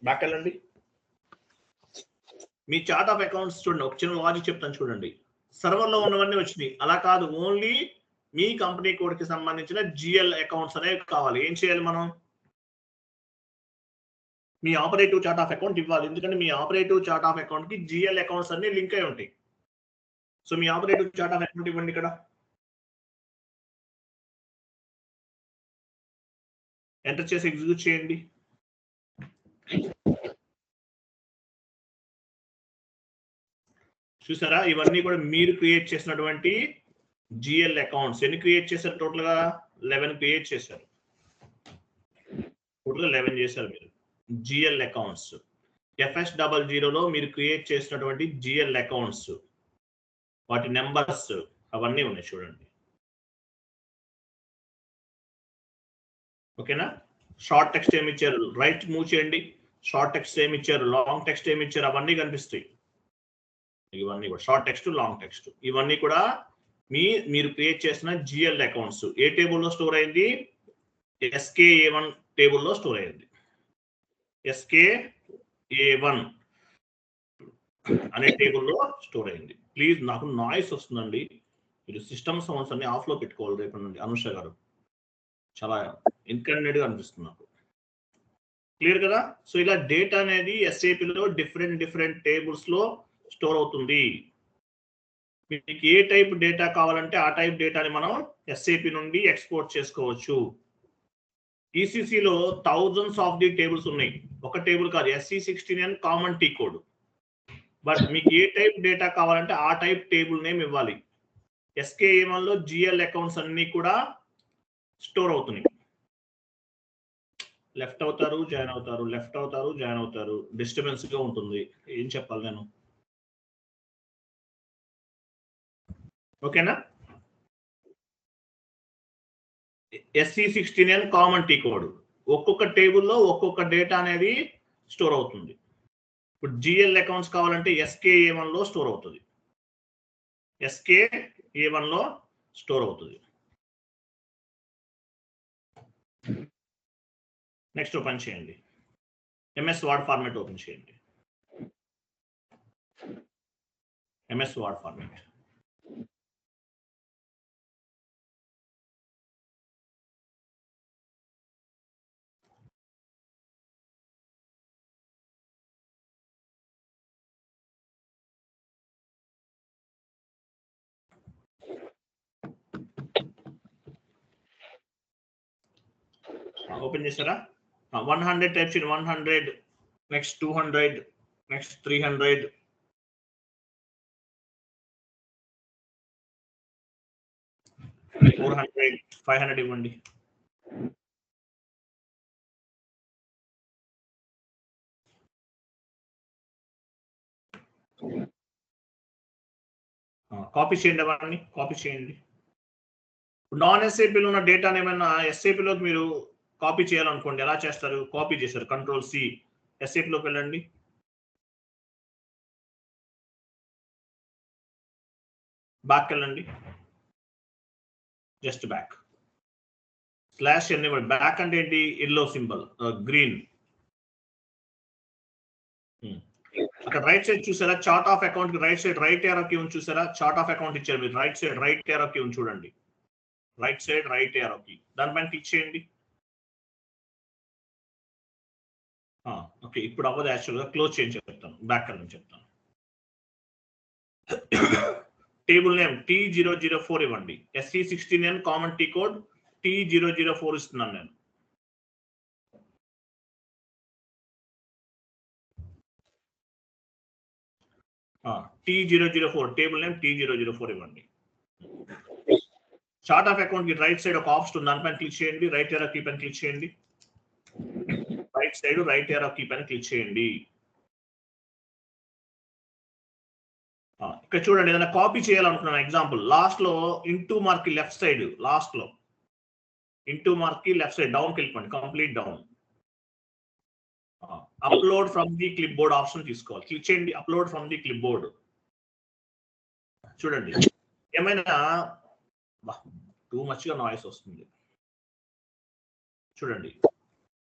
బ్యాక్ వెళ్ళండి. మీ చార్ట్ ఆఫ్ అకౌంట్స్ చూడండి. ఒక చిన్న లాజిక్ చెప్తాను చూడండి. సర్వర్ లో ఉన్నవన్నీ వచ్చినాయి. అలా కాదు, ఓన్లీ మీ కంపెనీ కోడ్ కి సంబంధించిన GL అకౌంట్స్ అనేవి కావాలి. ఏం చేయాలి మనం? మీ ఆపరేటివ్ చార్ట్ ఆఫ్ అకౌంట్ ఇవ్వాలి. ఎందుకంటే మీ ఆపరేటివ్ చార్ట్ ఆఫ్ అకౌంట్ కి GL అకౌంట్స్ అన్ని లింక్ అయి ఉంటాయి. So me operative chart of account ఇవ్వండి. ఇక్కడ ఎంటర్ చేసి ఎగ్జిక్యూట్ చేయండి. చూసారా, ఇవన్నీ కూడా మీరు క్రియేట్ చేసినటువంటి GL అకౌంట్స్. ఎన్ని క్రియేట్ చేశారు? టోటల్ గా 11 క్రియేట్ చేశారు. టోటల్ 11 చేశారు మీరు GL అకౌంట్స్. FS00లో మీరు క్రియేట్ చేసినటువంటి GL అకౌంట్స్, వాటి నెంబర్స్ అవన్నీ ఉన్నాయి చూడండి. ఓకేనా? షార్ట్ టెక్స్ట్ ఏమి ఇచ్చారు, రైట్ మూవ్ చేయండి. షార్ట్ టెక్స్ట్ ఏమి ఇచ్చారు, లాంగ్ టెక్స్ట్ ఏమి ఇచ్చారు, అవన్నీ కనిపిస్తాయి. ఇవన్నీ కూడా షార్ట్ టెక్స్ట్, లాంగ్ టెక్స్ట్, ఇవన్నీ కూడా మీరు క్రియేట్ చేసిన GL అకౌంట్స్. ఏ టేబుల్లో స్టోర్ అయింది? SKA1 టేబుల్లో స్టోర్ అయింది. SKA1 అనే టేబుల్లో స్టోర్ అయింది. ప్లీజ్, నాకు నాయిస్ వస్తుందండి. మీరు సిస్టమ్ సౌండ్స్ అన్ని ఆఫ్ లో పెట్టుకోవాలి రేపటి నుండి. అనుష గారు, చాలా ఇన్కన్వీనియంట్ గా అనిపిస్తుంది నాకు. క్లియర్ కదా? సో ఇలా డేటా అనేది SAPలో డిఫరెంట్ టేబుల్స్ లో స్టోర్ అవుతుంది. మీకు ఏ టైప్ డేటా కావాలంటే ఆ టైప్ డేటాని మనం SAP నుండి ఎక్స్పోర్ట్ చేసుకోవచ్చు. ECCలో థౌజండ్స్ ఆఫ్ ది టేబుల్స్ ఉన్నాయి. ఒక టేబుల్ కాదు, SE16N common T code. But మీకు ఏ టైప్ డేటా కావాలంటే ఆ టైప్ టేబుల్ నేమ్ ఇవ్వాలి. SKA1లో GL అకౌంట్స్ అన్ని కూడా స్టోర్ అవుతున్నాయి. లెఫ్ట్ అవుతారు, జాయిన్ అవుతారు, డిస్టర్బెన్స్ గా ఉంటుంది. ఏం చెప్పాలి నేను? ఓకేనా? SE16N common T code. ఒక్కొక్క టేబుల్లో ఒక్కొక్క డేటా అనేది స్టోర్ అవుతుంది. ఇప్పుడు GL అకౌంట్స్ కావాలంటే SKA1లో స్టోర్ అవుతుంది. SKA1లో స్టోర్ అవుతుంది. నెక్స్ట్ ఓపెన్ చేయండి. MS వర్డ్ ఫార్మాట్ ఓపెన్ చేయండి. MS word format. ఓపెన్ చేస్తారా? 100 టైప్ చేయండి. 100, నెక్స్ట్ 200, నెక్స్ట్ 300, 400, 500 ఇవ్వండి. కాపీ చేయండి, అవన్నీ కాపీ చేయండి. నాన్ SAPలో ఉన్న డేటాని ఏమైనా SAPలోకి మీరు కాపీ చేయాలనుకోండి, ఎలా చేస్తారు? కాపీ చేశారు, Ctrl+C, SAPలోకి వెళ్ళండి. బ్యాక్ వెళ్ళండి, జస్ట్ బ్యాక్. /n ఇవ్వండి. బ్యాక్ అంటే ఏంటి? Yellow symbol, green. అక్కడ రైట్ సైడ్ చూసారా? చార్ట్ ఆఫ్ అకౌంట్ కి right side right arrow key ఉంది చూసారా? చార్ట్ ఆఫ్ అకౌంట్ ఇచ్చారు మీరు. Right side right arrow key ఉంది చూడండి. Right side right arrow key, దానిపైన క్లిక్ చేయండి. ఓకే, ఇప్పుడు అవ్వదు. యాక్చువల్గా క్లోజ్ చేయండి చెప్తాను. బ్యాక్ అని చెప్తాను. టేబుల్ నేమ్ T004 ఇవ్వండి. SC16N common T code T004 ఇస్తున్నాను నేను. T004 టేబుల్ నేమ్ T004 ఇవ్వండి. చార్ట్ ఆఫ్ అకౌంట్ కి రైట్ సైడ్ ఒక ఆప్షన్ ఉంది, దానిపైన క్లిక్ చేయండి. రైట్ ఏరో కీ పైన క్లిక్ చేయండి. Right side right arrow key పైన క్లిక్ చేయండి. ఇక్కడ చూడండి, ఏదైనా కాపీ చేయాలనుకున్నాను. ఎగ్జాంపుల్ లాస్ట్ లో into mark left side, last లో into mark left side down కి వెళ్ళిపోండి, complete down. Upload from the clipboard option తీసుకోవాలి. క్లిక్ చేయండి, upload from the clipboard. చూడండి ఏమైనా టూ మచ్ గా నాయిస్ వస్తుంది. చూడండి,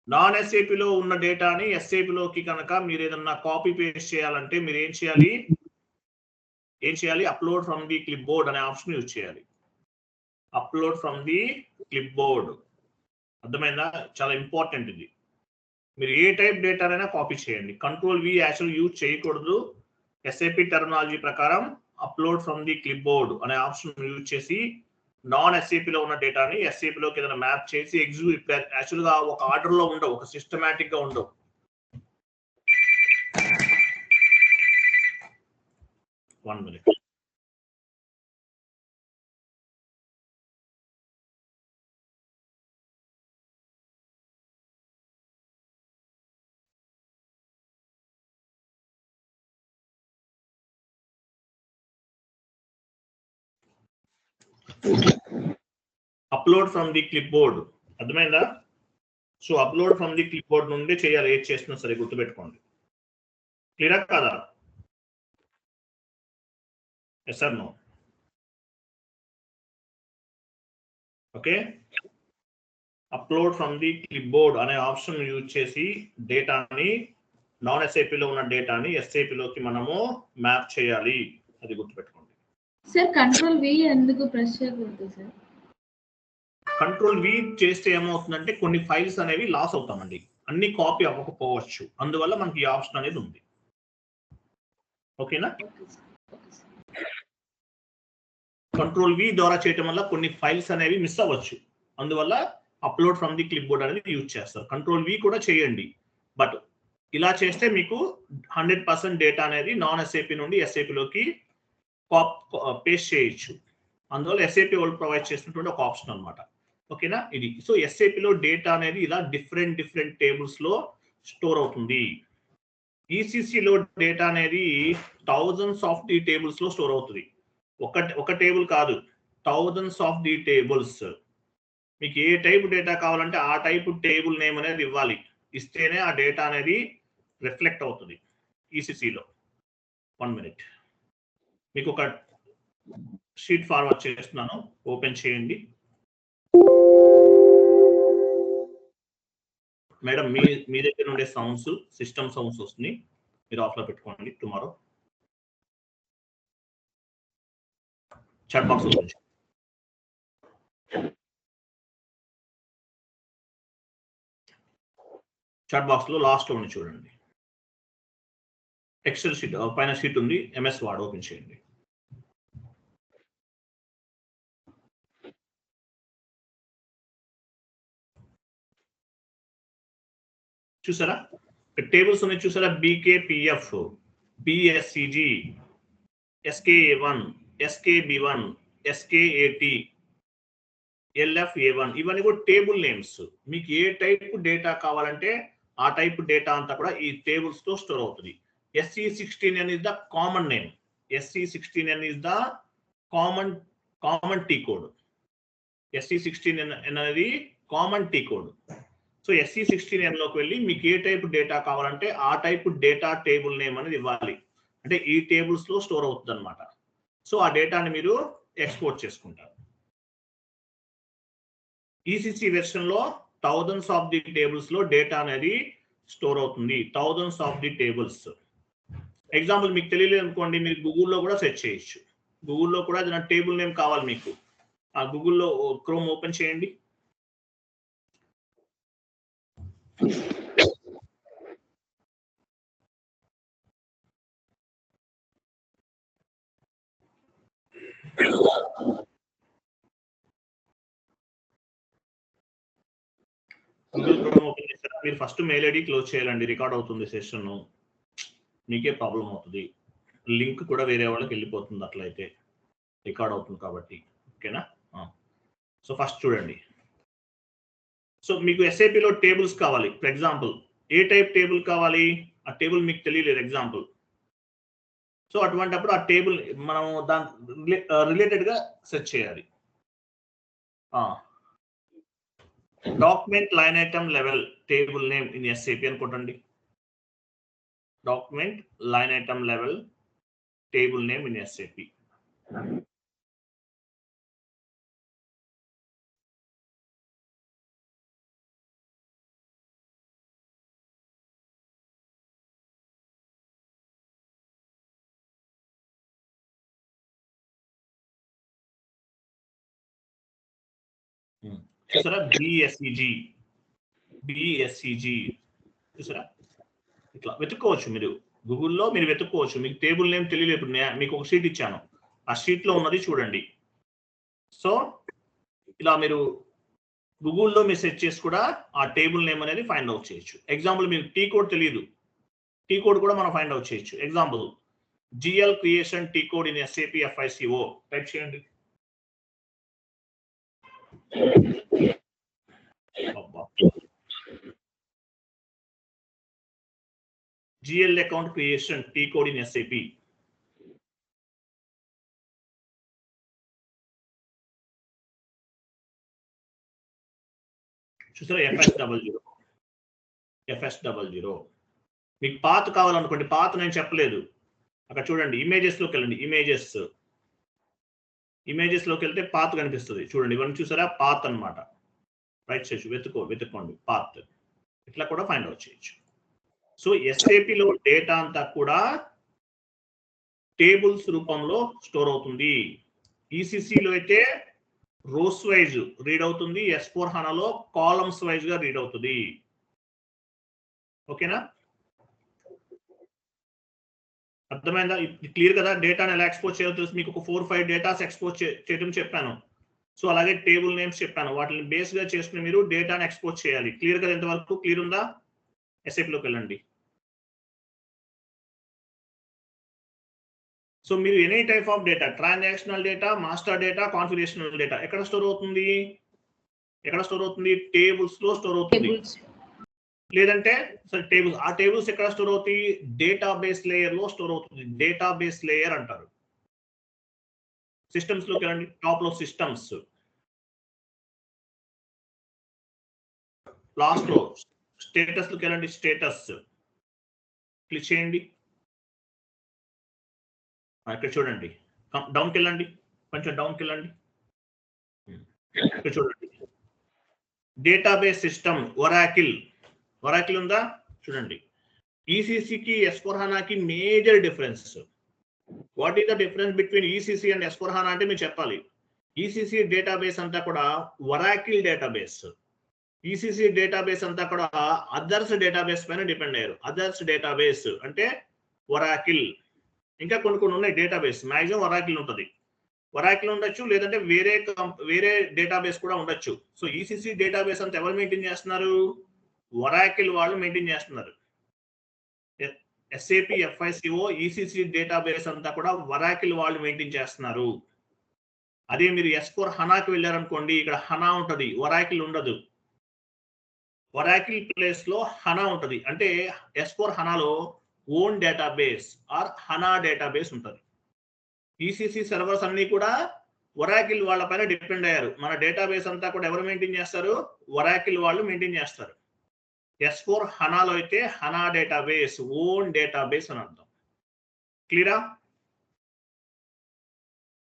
నాన్ ఎస్ఏపిలో ఉన్న డేటాని ఎస్ఏపిలోకి కనుక మీరు ఏదన్నా కాపీ పేస్ట్ చేయాలంటే మీరు ఏం చేయాలి? Upload from the clipboard అనే ఆప్షన్ యూజ్ చేయాలి. Upload from the clipboard, అర్థమైందా? చాలా ఇంపార్టెంట్ ఇది. మీరు ఏ టైప్ డేటానైనా కాపీ చేయండి. కంట్రోల్ వి యాక్చువల్ యూజ్ చేయకూడదు. ఎస్ఏపి టెర్మినాలజీ ప్రకారం upload from the clipboard అనే ఆప్షన్ యూజ్ చేసి నాన్ ఎస్ఏపిలో ఉన్న డేటాని ఎస్ఏపిలోకి ఏదైనా మ్యాప్ చేసి ఎగ్జిక్యూట్, యాక్చువల్ గా ఒక ఆర్డర్ లో ఉండవు, ఒక సిస్టమాటిక్ గా ఉండవు. One minute. Upload from the clipboard, అర్థమైందా? So upload from the clipboard నుండి చేయాలి, ఏది చేస్తున్నా సరే గుర్తుపెట్టుకోండి. క్లియరా కాదా? Yes or no? Okay, upload from the clipboard అనే ఆప్షన్ యూజ్ చేసి డేటాని, నాన్ ఎస్ఏపిలో ఉన్న డేటాని ఎస్ఏపిలోకి మనము మ్యాప్ చేయాలి, అది గుర్తుపెట్టుకోండి. సార్ కంట్రోల్ వి ఎందుకు ప్రెస్ చేయకూడదు సార్? కంట్రోల్ వి చేస్తే ఏమవుతుందంటే కొన్ని ఫైల్స్ అనేవి లాస్ అవుతామండి, అన్ని కాపీ అవ్వకపోవచ్చు, అందువల్ల మనకి ఈ ఆప్షన్ అనేది ఉంది. ఓకేనా? కంట్రోల్ వి ద్వారా చేయటం వల్ల కొన్ని ఫైల్స్ అనేవి మిస్ అవ్వచ్చు, అందువల్ల upload from the clip board అనేది యూజ్ చేస్తారు. కంట్రోల్ వి కూడా చేయండి, బట్ ఇలా చేస్తే మీకు 100% డేటా అనేది నాన్ ఎస్ఏపి నుండి ఎస్ఏపిలోకి పేస్ట్ చేయొచ్చు. అందువల్ల ఎస్ఏపి వాళ్ళు ప్రొవైడ్ చేసినటువంటి ఒక ఆప్షన్ అనమాట. ఓకేనా? ఇది సో ఎస్ఏపిలో డేటా అనేది ఇలా డిఫరెంట్ టేబుల్స్ లో స్టోర్ అవుతుంది. ఈసీసీలో డేటా అనేది థౌజండ్స్ ఆఫ్ ది టేబుల్స్ లో స్టోర్ అవుతుంది. ఒక టేబుల్ కాదు, థౌజండ్స్ ఆఫ్ ది టేబుల్స్. మీకు ఏ టైప్ డేటా కావాలంటే ఆ టైప్ టేబుల్ నేమ్ అనేది ఇవ్వాలి, ఇస్తేనే ఆ డేటా అనేది రిఫ్లెక్ట్ అవుతుంది ఈసీసీలో. 1 minute, మీకు ఒక షీట్ ఫార్వర్డ్ చేస్తున్నాను, ఓపెన్ చేయండి. మేడం మీ దగ్గర ఉండే సౌండ్స్, సిస్టమ్ సౌండ్స్ వస్తున్నాయి, మీరు ఆఫ్ లో పెట్టుకోండి. టుమారో చాట్ బాక్స్ ఓపెన్ చేయండి. చాట్ బాక్స్ లో లాస్ట్ లో చూడండి, ఎక్సెల్ షీట్ పైన షీట్ ఉంది, ఎంఎస్ వర్డ్ ఓపెన్ చేయండి. చూసారా టేబుల్స్ ఉన్నాయి, చూసారా? బీకేపిఎఫ్, బిఎస్సిజి, ఎస్కేఏ1, ఎస్కేబి1, ఎస్కేఏటి, ఎల్ఎఫ్ఏ1, ఇవన్నీ కూడా టేబుల్ నేమ్స్. మీకు ఏ టైప్ డేటా కావాలంటే ఆ టైప్ డేటా అంతా కూడా ఈ టేబుల్స్ తో స్టోర్ అవుతుంది. SC16N is the common name. SC16N is the common T code. SC16N అనేది common T code. So SC16N లోకి వెళ్ళి మీకు ఏ టైప్ డేటా కావాలంటే ఆ టైప్ డేటా టేబుల్ నేమ్ అనేది ఇవ్వాలి, అంటే ఈ టేబుల్స్ లో స్టోర్ అవుతుంది అనమాట. సో ఆ డేటాని మీరు ఎక్స్పోర్ట్ చేసుకుంటారు. ఈసీసీ వెర్షన్ లో థౌజండ్స్ ఆఫ్ ది టేబుల్స్ లో డేటా అనేది స్టోర్ అవుతుంది, thousands of the tables. Example మీకు తెలియలేదు అనుకోండి, మీరు గూగుల్లో కూడా సెర్చ్ చేయొచ్చు. గూగుల్లో కూడా ఏదైనా టేబుల్ నేమ్ కావాలి మీకు, ఆ గూగుల్లో క్రోమ్ ఓపెన్ చేయండి. మీరు ఫస్ట్ మెయిల్ ఐడి క్లోజ్ చేయాలండి, రికార్డ్ అవుతుంది సెషన్, మీకే ప్రాబ్లం అవుతుంది. లింక్ కూడా వేరే వాళ్ళకి వెళ్ళిపోతుంది అట్లయితే, రికార్డ్ అవుతుంది కాబట్టి. ఓకేనా? సో ఫస్ట్ చూడండి. సో మీకు ఎస్ఏపిలో టేబుల్స్ కావాలి. For example A type table కావాలి, ఆ టేబుల్ మీకు తెలియలేదు ఎగ్జాంపుల్. సో అటువంటిప్పుడు ఆ టేబుల్ మనం దాని రిలేటెడ్గా సెర్చ్ చేయాలి. Document line item level table name in SAP అనుకోండి. Document line item level table name in SAP. చూసారా? బిఎస్సిజి చూసారా? ఇట్లా వెతుక్కోవచ్చు మీరు గూగుల్లో, మీరు వెతుక్కోవచ్చు. మీకు టేబుల్ నేమ్ తెలియలేదు, ఇప్పుడు మీకు ఒక షీట్ ఇచ్చాను, ఆ షీట్ లో ఉన్నది చూడండి. సో ఇలా మీరు గూగుల్లో మీరు సెర్చ్ చేసి కూడా ఆ టేబుల్ నేమ్ అనేది ఫైండ్ అవుట్ చేయొచ్చు. ఎగ్జాంపుల్ మీకు టీ కోడ్ తెలియదు, టీ కోడ్ కూడా మనం ఫైండ్ అవుట్ చేయొచ్చు. Example GL creation T code in SAP FICO type చేయండి. GL account creation T code in SAP. చూసారా? FS00 మీకు పాత్ కావాలనుకోండి, పాత్ నేను చెప్పలేదు, అక్కడ చూడండి ఇమేజెస్ లోకి వెళ్ళండి. ఇమేజెస్ లోకి వెళ్తే పాత్ కనిపిస్తుంది చూడండి. ఇవన్నీ చూసారా? పాత్ అన్నమాట. రైట్ చేయొచ్చు, వెతుక్కోండి పాత్. ఇట్లా కూడా ఫైండ్ అవుట్ చేయొచ్చు. సో ఎస్ఏపిలో డేటా అంతా కూడా టేబుల్స్ రూపంలో స్టోర్ అవుతుంది. ఈసీసీలో అయితే రోస్ వైజ్ రీడ్ అవుతుంది, S/4HANAలో కాలమ్స్ వైజ్ గా రీడ్ అవుతుంది. ఓకేనా? అర్థమైందా? క్లియర్ కదా? డేటాను ఎలా ఎక్స్పోర్ట్ చేయాలో తెలుసు మీకు. ఒక 4-5 డేటాస్ ఎక్స్పోర్ట్ చేయడం చెప్పాను. సో అలాగే టేబుల్ నేమ్స్ చెప్పాను. వాటిని బేస్ గా చేసుకుని మీరు డేటాను ఎక్స్పోర్ట్ చేయాలి. క్లియర్ కదా? ఎంతవరకు క్లియర్ ఉందా? ఎస్ఏపిలోకి వెళ్ళండి. సో మీరు any type of data, transactional data, master data, configurational data ఎక్కడ స్టోర్ అవుతుంది? టేబుల్స్ లో స్టోర్ అవుతుంది. లేదంటే సరే టేబుల్స్, ఆ టేబుల్స్ ఎక్కడ స్టోర్ అవుతాయి? డేటాబేస్ లేయర్ లో స్టోర్ అవుతుంది. డేటాబేస్ లేయర్ అంటారు. సిస్టమ్స్ లోకి వెళ్ళండి. టాప్ లో సిస్టమ్స్, లాస్ట్ లో స్టేటస్ లోకి వెళ్ళండి. స్టేటస్ క్లిక్ చేయండి. ఇక్కడ చూడండి, డౌన్కి వెళ్ళండి, కొంచెం డౌన్కి వెళ్ళండి. ఇక్కడ చూడండి, డేటాబేస్ సిస్టమ్ ఒరాకిల్ ఉందా? చూడండి. ఈసీసీకి S/4HANAకి major difference. What is the difference between ECC and S/4HANA అంటే మీరు చెప్పాలి. ఈసీసీ డేటాబేస్ అంతా కూడా ఒరాకిల్ డేటాబేస్. ఈసీసీ డేటాబేస్ అంతా కూడా అదర్స్ డేటాబేస్ పైన డిపెండ్ అయ్యారు. అదర్స్ డేటాబేస్ అంటే ఒరాకిల్. ఇంకా కొన్ని ఉన్నాయి డేటాబేస్. మాక్సిమం ఒరాకిల్ ఉంటుంది. ఒరాకిల్ ఉండొచ్చు, లేదంటే వేరే డేటాబేస్ కూడా ఉండొచ్చు. సో ఈసీసీ డేటాబేస్ అంతా ఎవరు మెయింటైన్ చేస్తున్నారు? ఒరాకిల్ వాళ్ళు మెయింటైన్ చేస్తున్నారు. SAP FICO ఈసీసీ డేటాబేస్ అంతా కూడా ఒరాకిల్ వాళ్ళు మెయింటైన్ చేస్తున్నారు. అదే మీరు S/4HANAకి వెళ్ళారనుకోండి, ఇక్కడ హనా ఉంటుంది, ఒరాకిల్ ఉండదు. ఒరాకిల్ ప్లేస్ లో హనా ఉంటుంది. అంటే S/4HANAలో own database or HANA database ఉంటుంది. ఈసీసీ సర్వర్స్ అన్ని కూడా ఒరాకిల్ వాళ్ళ పైన డిపెండ్ అయ్యారు. మన డేటాబేస్ అంతా కూడా ఎవరు మెయింటైన్ చేస్తారు? ఒరాకిల్ వాళ్ళు మెయింటైన్ చేస్తారు. S/4HANAలో అయితే హనా డేటాబేస్, ఓన్ డేటాబేస్ అని అర్థం.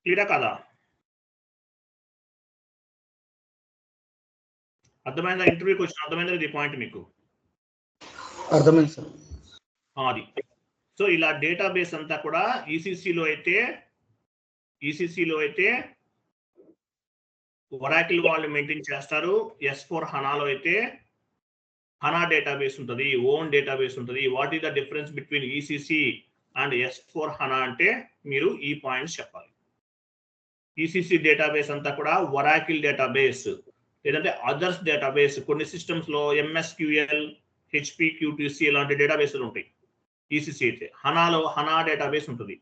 క్లియరా కదా? అర్థమైందా? ఇంటర్వ్యూకి వచ్చిన అర్థమైందా ఇది పాయింట్ మీకు? అర్థమైంది సార్. అది. సో ఇలా డేటాబేస్ అంతా కూడా ఈసీసీలో అయితే ఒరాకిల్ వాళ్ళు మెయింటైన్ చేస్తారు. S/4HANAలో అయితే హనా డేటాబేస్ ఉంటుంది, ఓన్ డేటాబేస్ ఉంటుంది. What is the difference between ECC and S/4HANA అంటే మీరు ఈ పాయింట్స్ చెప్పాలి. ఈసీసీ డేటాబేస్ అంతా కూడా ఒరాకిల్ డేటాబేస్. లేదంటే అదర్స్ డేటాబేస్. కొన్ని సిస్టమ్స్ లో MSQL, HP, QTC ఇలాంటి డేటాబేస్లు ఉంటాయి. ఈసీసీ అయితే హనాలో హనా డేటాబేస్ ఉంటుంది.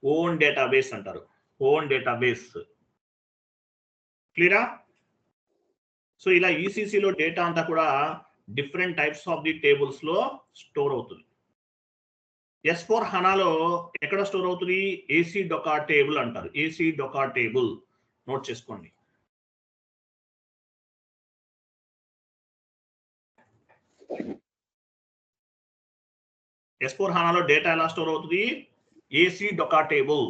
ఓన్ డేటాబేస్ అంటారు. Own database. క్లియరా? సో ఇలా ఈసీసీలో డేటా అంతా కూడా different types of the tables లో స్టోర్ అవుతుంది. S4 హనాలో ఎక్కడ స్టోర్ అవుతుంది? ఏసీ డొకా టేబుల్ అంటారు. ఏసీ డొకా టేబుల్ నోట్ చేసుకోండి. S4 హనాలో డేటా ఎలా స్టోర్ అవుతుంది? ACDOCA table.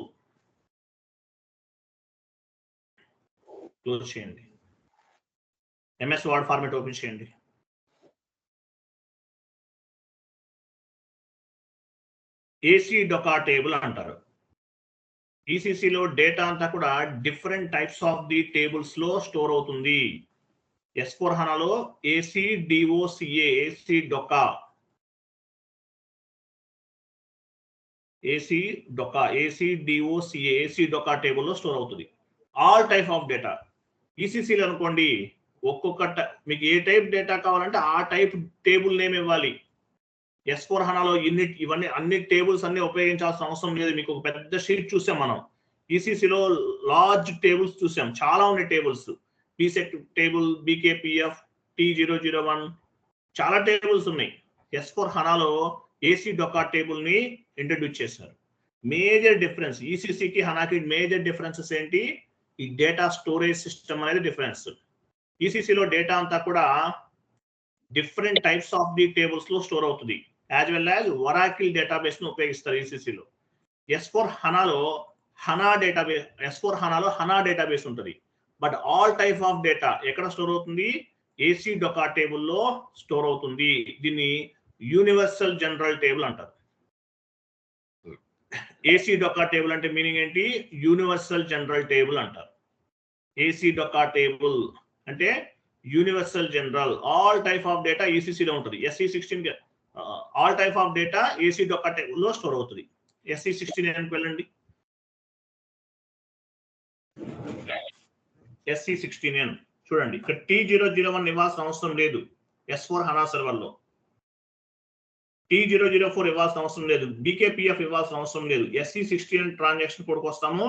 క్లోజ్ చేయండి. MS వర్డ్ ఫార్మాట్ ఓపెన్ చేయండి. ఏసీ డొకా టేబుల్ అంటారు. ఈసీసీలో డేటా అంతా కూడా different types of the tables లో స్టోర్ అవుతుంది. S4 హనాలో ACDOCA, ACDOCA, ACDOCA, ACDOCA, ACDOCA టేబుల్లో స్టోర్ అవుతుంది. All type of data. ఈసీసీలో అనుకోండి ఒక్కొక్క మీకు ఏ టైప్ డేటా కావాలంటే ఆ టైప్ టేబుల్ నేమ్ ఇవ్వాలి. S4 హనాలో ఇవన్నీ అన్ని టేబుల్స్ అన్ని ఉపయోగించాల్సిన అవసరం లేదు. మీకు ఒక పెద్ద షీట్ చూసాం మనం. ఈసీసీలో లార్జ్ టేబుల్స్ చూసాం, చాలా ఉన్నాయి tables. PECET table, BKPF, T001 చాలా టేబుల్స్ ఉన్నాయి. S4 హనాలో ఏసీ డొకా టేబుల్ ని ఇంట్రడ్యూస్ చేశారు. మేజర్ డిఫరెన్స్ ఈసీసీకి హనాకి మేజర్ డిఫరెన్సెస్ ఏంటి? ఈ డేటా స్టోరేజ్ సిస్టమ్ అనేది డిఫరెన్స్. ఈసీసీలో డేటా అంతా కూడా different types of the tables లో స్టోర్ అవుతుంది. As well as Oracle database ను ఉపయోగిస్తారు ఈసీసీలో. S4 హనాలో హనా డేటాబేస్, S4 హనాలో హనా డేటాబేస్ ఉంటుంది. But all type of data ఎక్కడ స్టోర్ అవుతుంది? ఏసీ డొకా టేబుల్లో స్టోర్ అవుతుంది. దీన్ని యూనివర్సల్ జనరల్ టేబుల్ అంటారు. ఏసీ డొకా టేబుల్ అంటే మీనింగ్ ఏంటి? యూనివర్సల్ జనరల్ టేబుల్ అంటారు. ఏసీ డొకా టేబుల్ అంటే universal general. All type of data ఈసీసీలో ఉంటుంది. SE16 all type of data ACDOCA టేబుల్లో స్టోర్ అవుతుంది. SE16 వెళ్ళండి. SE16 చూడండి. ఇక్కడ T001 ఇవ్వాల్సిన అవసరం లేదు S4 హనా సర్వర్లో. T004 ఇవ్వాల్సిన అవసరం లేదు. BKPF ఇవ్వాల్సిన అవసరం లేదు. SE16 ట్రాన్సాక్షన్ కోడ్కి వస్తాము.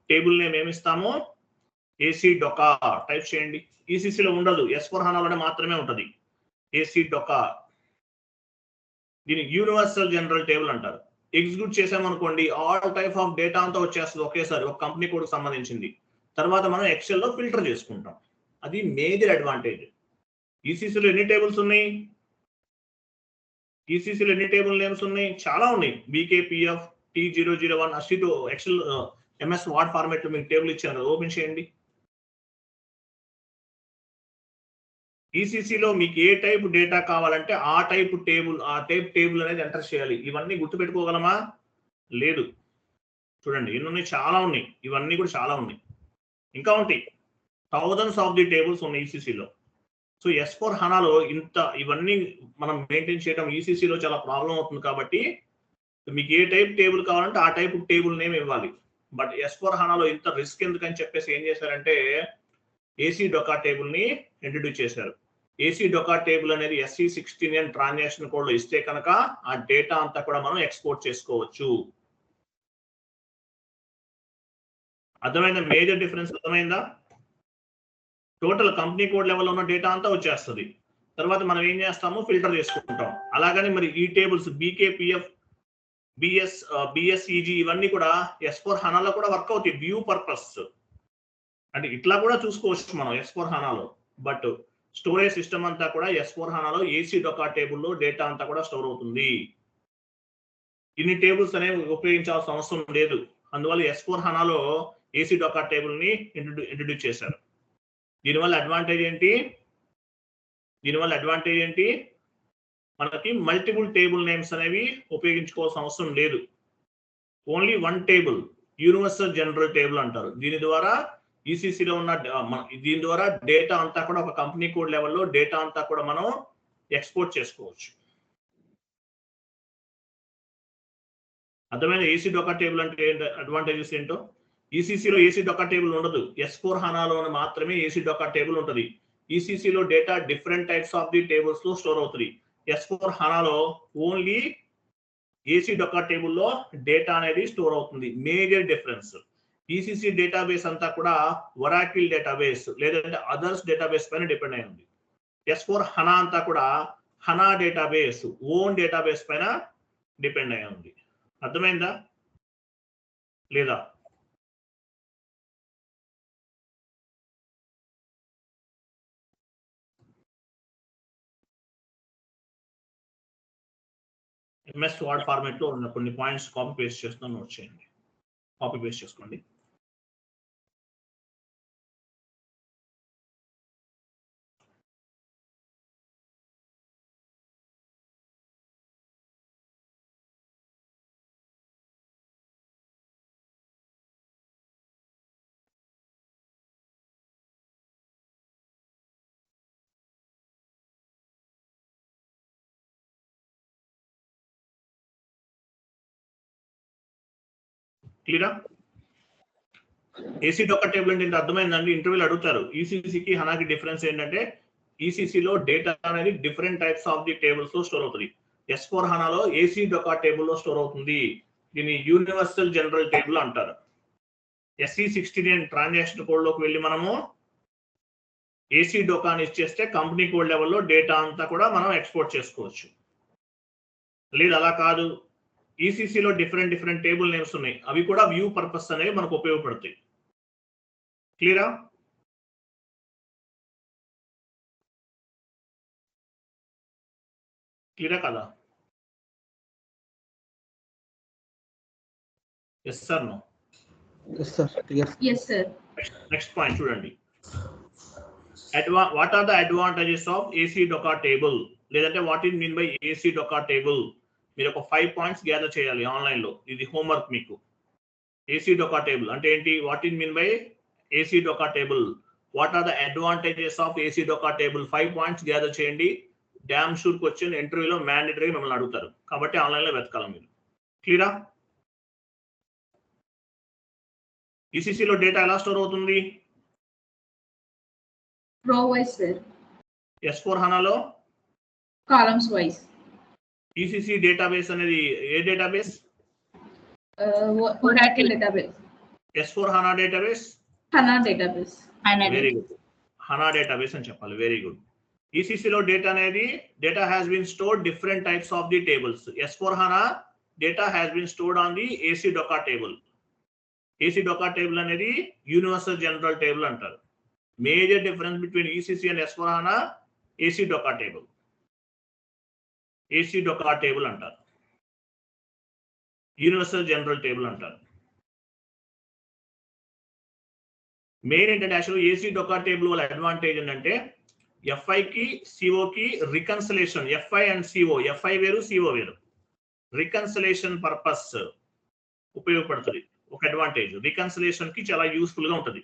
టేబుల్ నేమ్ ఏమిస్తాము? ఏసీ డొకా టైప్ చేయండి. ఈసీసీలో ఉండదు, S4 హనాలోనే మాత్రమే ఉంటుంది ఏసీ డొకా. దీన్ని యూనివర్సల్ జనరల్ టేబుల్ అంటారు. ఎగ్జిక్యూట్ చేసామనుకోండి ఆల్ టైప్ ఆఫ్ డేటా అంతా వచ్చేస్తుంది ఒకేసారి, ఒక కంపెనీ కోడ్కి సంబంధించింది. తర్వాత మనం ఎక్సెల్లో ఫిల్టర్ చేసుకుంటాం. అది మేజర్ అడ్వాంటేజ్. ఈసీసీలో ఎన్ని టేబుల్స్ ఉన్నాయి? ఈసీసీలో ఎన్ని టేబుల్ నేమ్స్ ఉన్నాయి? చాలా ఉన్నాయి. BKPF, T001 అసిటో ఎక్సెల్ MS వర్డ్ ఫార్మాట్ లో మీకు టేబుల్ ఇచ్చాను, ఓపెన్ చేయండి. ఈసీసీలో మీకు ఏ టైప్ డేటా కావాలంటే ఆ టైప్ టేబుల్ అనేది ఎంటర్ చేయాలి. ఇవన్నీ గుర్తుపెట్టుకోగలమా? లేదు. చూడండి ఎన్ని ఉన్నాయి, చాలా ఉన్నాయి. ఇవన్నీ కూడా చాలా ఉన్నాయి, ఇంకా ఉంటాయి. థౌజండ్స్ ఆఫ్ ది టేబుల్స్ ఉన్నాయి ఈసీసీలో. సో S4 హనాలో ఇవన్నీ మనం మెయింటైన్ చేయడం ఈసీసీలో చాలా ప్రాబ్లం అవుతుంది. కాబట్టి మీకు ఏ టైప్ టేబుల్ కావాలంటే ఆ టైప్ టేబుల్ నేమ్ ఇవ్వాలి. బట్ S4 హనాలో ఇంత రిస్క్ ఎందుకని చెప్పేసి ఏం చేశారంటే ఏసీ డొకా టేబుల్ ని ఇంట్రడ్యూస్ చేశారు. ఏసీ డొకా టేబుల్ అనేది SE16 ట్రాన్సాక్షన్ కోడ్ లో ఇస్తే కనుక ఆ డేటా అంతా కూడా మనం ఎక్స్పోర్ట్ చేసుకోవచ్చు. అర్థమైందా? మేజర్ డిఫరెన్స్ అర్థమైందా? టోటల్ కంపెనీ కోడ్ లెవెల్లో ఉన్న డేటా అంతా వచ్చేస్తుంది. తర్వాత మనం ఏం చేస్తాము? ఫిల్టర్ చేసుకుంటాం. అలాగని మరి ఈ టేబుల్స్ BKPF, BSEG ఇవన్నీ కూడా S4 హనాలో కూడా వర్క్ అవుతాయి వ్యూ పర్పస్. అంటే ఇట్లా కూడా చూసుకోవచ్చు మనం S4 హనాలో. బట్ స్టోరేజ్ సిస్టమ్ అంతా కూడా S4 హనాలో ఏసీ డొకా టేబుల్లో డేటా అంతా కూడా స్టోర్ అవుతుంది. ఇన్ని టేబుల్స్ అనేవి ఉపయోగించాల్సిన అవసరం లేదు. అందువల్ల S4 హనాలో ఏసీ డొకా టేబుల్ ని ఇంట్రడ్యూస్ చేశారు. దీనివల్ల అడ్వాంటేజ్ ఏంటి? మనకి మల్టిపుల్ టేబుల్ నేమ్స్ అనేవి ఉపయోగించుకోవాల్సిన అవసరం లేదు. Only one table, universal general table అంటారు. దీని ద్వారా ఈసీసీలో ఉన్న దీని ద్వారా డేటా అంతా కూడా ఒక కంపెనీ కోడ్ లెవెల్లో డేటా అంతా కూడా మనం ఎక్స్పోర్ట్ చేసుకోవచ్చు. అర్థమైన ఏసీ డొకా టేబుల్ అంటే అడ్వాంటేజెస్ ఏంటో. ఈసీసీలో ఏసీ డొకా టేబుల్ ఉండదు. S4 హనాలో మాత్రమే ఏసీ డొకా టేబుల్ ఉంటుంది. ఈసీసీలో data different types of the tables లో స్టోర్ అవుతుంది. S4 హనాలో ఓన్లీ ఏసీ డొక్కా టేబుల్లో డేటా అనేది స్టోర్ అవుతుంది. Major difference. ఈసీసీ డేటాబేస్ అంతా కూడా ఒరాకిల్ డేటాబేస్ లేదంటే అదర్స్ డేటాబేస్ పైన డిపెండ్ అయి ఉంది. S4 హనా అంతా కూడా హనా డేటాబేస్ ఓన్ డేటాబేస్ పైన డిపెండ్ అయి ఉంది. అర్థమైందా లేదా? ఎంఎస్ వర్డ్ ఫార్మాట్ లో ఉన్న కొన్ని పాయింట్స్ కాపీ పేస్ట్ చేస్తూ నోట్ చేయండి. కాపీ పేస్ట్ చేసుకోండి. క్లియరా? ఏసీ డొక్కా టేబుల్ అంటే అర్థమైందండి. ఇంటర్వ్యూలు అడుగుతారు ఈసీసీకి హనాకి డిఫరెన్స్ ఏంటంటే ఈసీసీలో డేటా అనేది different types of the tables లో స్టోర్ అవుతుంది. S4 హనాలో ఏసీ డొక్కా టేబుల్ లో స్టోర్ అవుతుంది. దీన్ని యూనివర్సల్ జనరల్ టేబుల్ అంటారు. SE69 ట్రాన్సాక్షన్ కోడ్ లోకి వెళ్ళి మనము ఏసీ డొక్కాని ఇచ్చేస్తే కంపెనీ కోడ్ లెవెల్లో డేటా అంతా కూడా మనం ఎక్స్పోర్ట్ చేసుకోవచ్చు. లేదు అలా కాదు, ఈసీసీలో డిఫరెంట్ టేబుల్ నేమ్స్ ఉన్నాయి, అవి కూడా వ్యూ పర్పస్ అనేవి మనకు ఉపయోగపడతాయి. క్లియరా? క్లియరా కదా? Yes sir no? Yes, sir. Clear. Yes, sir. Next point చూడండి. What are the advantages of ACDOCA table లేదంటే what is mean by ACDOCA table? మీరు ఒక 5 పాయింట్స్ గ్యాదర్ చేయాలి ఆన్లైన్ లో. ఇది హోంవర్క్ మీకు. ఏసీ డొక్కా టేబుల్ అంటే ఏంటి? What is mean by ACDOCA table? What are the advantages of ACDOCA table? 5 points gather చేయండి. డ్యామ్ షూర్ క్వశ్చన్ ఇంటర్వ్యూలో మ్యాండేటరీ మిమ్మల్ని అడుగుతారు కాబట్టి ఆన్లైన్ లో వెతకాలి మీరు. క్లియరా? ఈసీసీలో డేటా ఎలా స్టోర్ అవుతుంది? Row wise, sir. S4 హనాలో Columns wise. ఈసీసీ డేటాబేస్ అనేది ఏ database? Oracle database. S4 HANA database. HANA database. Very good. HANA database అని చెప్పాలి. Very good. ఈసీసీలో డేటా అనేది data has been stored different types of the tables. S4 HANA data has been stored on the ACDOCA table. ACDOCA table అనేది universal general table అంటారు. Major difference between ECC and S4 HANA ACDOCA table. ACDOCA table అంటారు, universal general table అంటారు. Main ఏంటంటే actual ACDOCA table వల్ల advantage ఏంటంటే ఎఫ్ఐకి సిఓకి reconciliation. FI and CO, FI వేరు సిఓ వేరు, రికన్సిలేషన్ పర్పస్ ఉపయోగపడుతుంది. ఒక అడ్వాంటేజ్. రికన్సిలేషన్ కి చాలా యూస్ఫుల్ గా ఉంటుంది.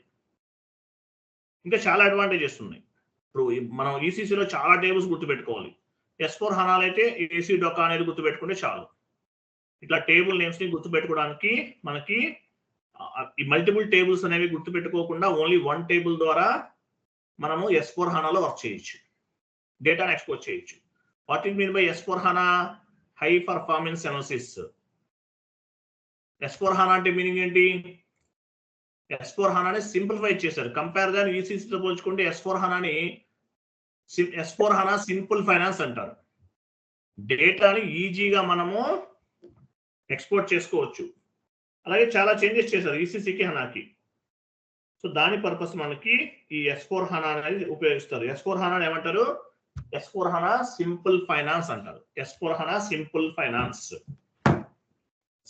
ఇంకా చాలా అడ్వాంటేజెస్ ఉన్నాయి. ఇప్పుడు మనం ఈసీసీలో చాలా టేబుల్స్ గుర్తుపెట్టుకోవాలి. S4 హనాలు అయితే ఏసీ డొక్కా అనేది గుర్తుపెట్టుకుంటే చాలు. ఇట్లా టేబుల్ నేమ్స్ ని గుర్తుపెట్టుకోవడానికి మనకి ఈ మల్టిపుల్ టేబుల్స్ అనేవి గుర్తుపెట్టుకోకుండా ఓన్లీ వన్ టేబుల్ ద్వారా మనము S4 హనాలో వర్క్ చేయొచ్చు, డేటాను ఎక్స్పోర్ట్ చేయొచ్చు. What is mean by S4 HANA? High performance analysis. S4 HANA అంటే మీనింగ్ ఏంటి? S4 హనాని సింప్లిఫై చేశారు. కంపేర్ దాన్ ఈసీసీతో పోల్చుకుంటే S4 హనాని S4 హనా సింపుల్ ఫైనాన్స్ అంటారు. డేటాని ఈజీగా మనము ఎక్స్పోర్ట్ చేసుకోవచ్చు. అలాగే చాలా చేంజెస్ చేశారు ఈసీసీకి హనాకి. సో దాని పర్పస్ మనకి ఈ S4 హనా అనేది ఉపయోగిస్తారు. S4 హనాని ఏమంటారు? S4 హనా సింపుల్ ఫైనాన్స్ అంటారు. S4 హనా simple finance.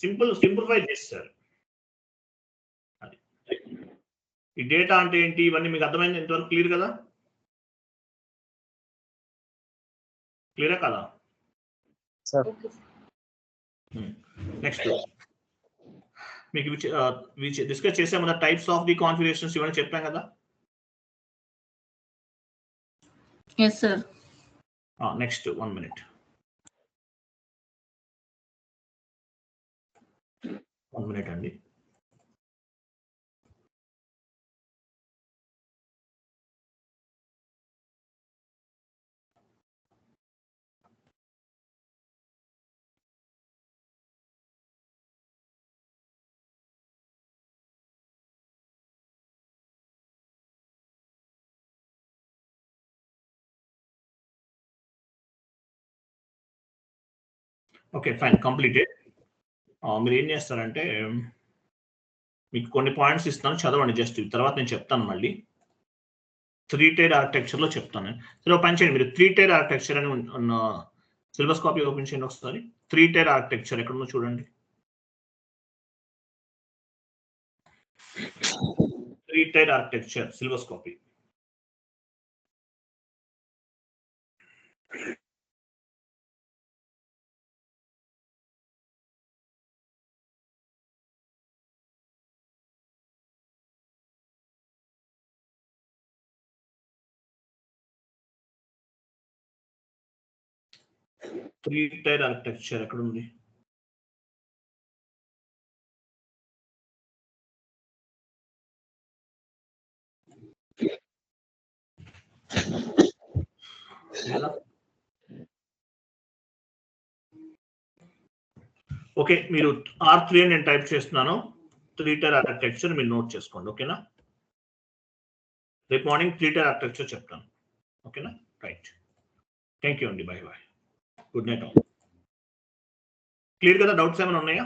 సింప్లిఫై చేస్తారు. అది ఈ డేటా అంటే ఏంటి ఇవన్నీ మీకు అర్థమైంది ఇంతవరకు? క్లియర్ కదా? క్లియరా కదా? Okay. నెక్స్ట్ మీకు డిస్కస్ చేసాం కదా టైప్స్ ఆఫ్ ది కాన్ఫిగరేషన్స్ ఇవన్నీ చెప్పాం కదా. Yes, sir. Next 1 minute. 1 minute అండి. Okay fine completed. మీరు ఏం చేస్తారంటే మీకు కొన్ని పాయింట్స్ ఇస్తాను, చదవండి జస్ట్. తర్వాత నేను చెప్తాను మళ్ళీ 3 టైర్ ఆర్కిటెక్చర్లో చెప్తాను. సరే పని చేయండి, మీరు 3 టైర్ ఆర్కిటెక్చర్ అని ఉన్న సిలబస్ కాపీ ఓపెన్ చేయండి ఒకసారి. 3 టైర్ ఆర్కిటెక్చర్ ఎక్కడుందో చూడండి. 3 tyre architecture syllabus copy. Three tier architecture ఎక్కడ ఉంది? ఓకే, మీరు R3 అని నేను టైప్ చేస్తున్నాను. 3 టైర్ ఆర్కిటెక్చర్ మీరు నోట్ చేసుకోండి. ఓకేనా? రేపు మార్నింగ్ 3 టైర్ ఆర్కిటెక్చర్ చెప్తాను. ఓకేనా? రైట్. థ్యాంక్ యూ అండి. Bye bye. Good night. Clear కదా? డౌట్స్ ఏమైనా ఉన్నాయా?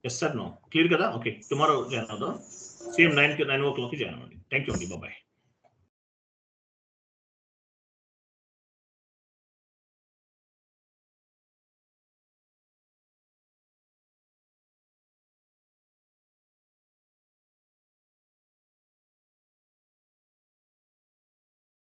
ఎస్ సార్, నో క్లియర్ కదా? ఓకే, టుమారో జాయిన్ అవుదాం. సేమ్ 9 o'clock జాయిన్ అవ్వండి. థ్యాంక్ యూ అండి. బాయ్.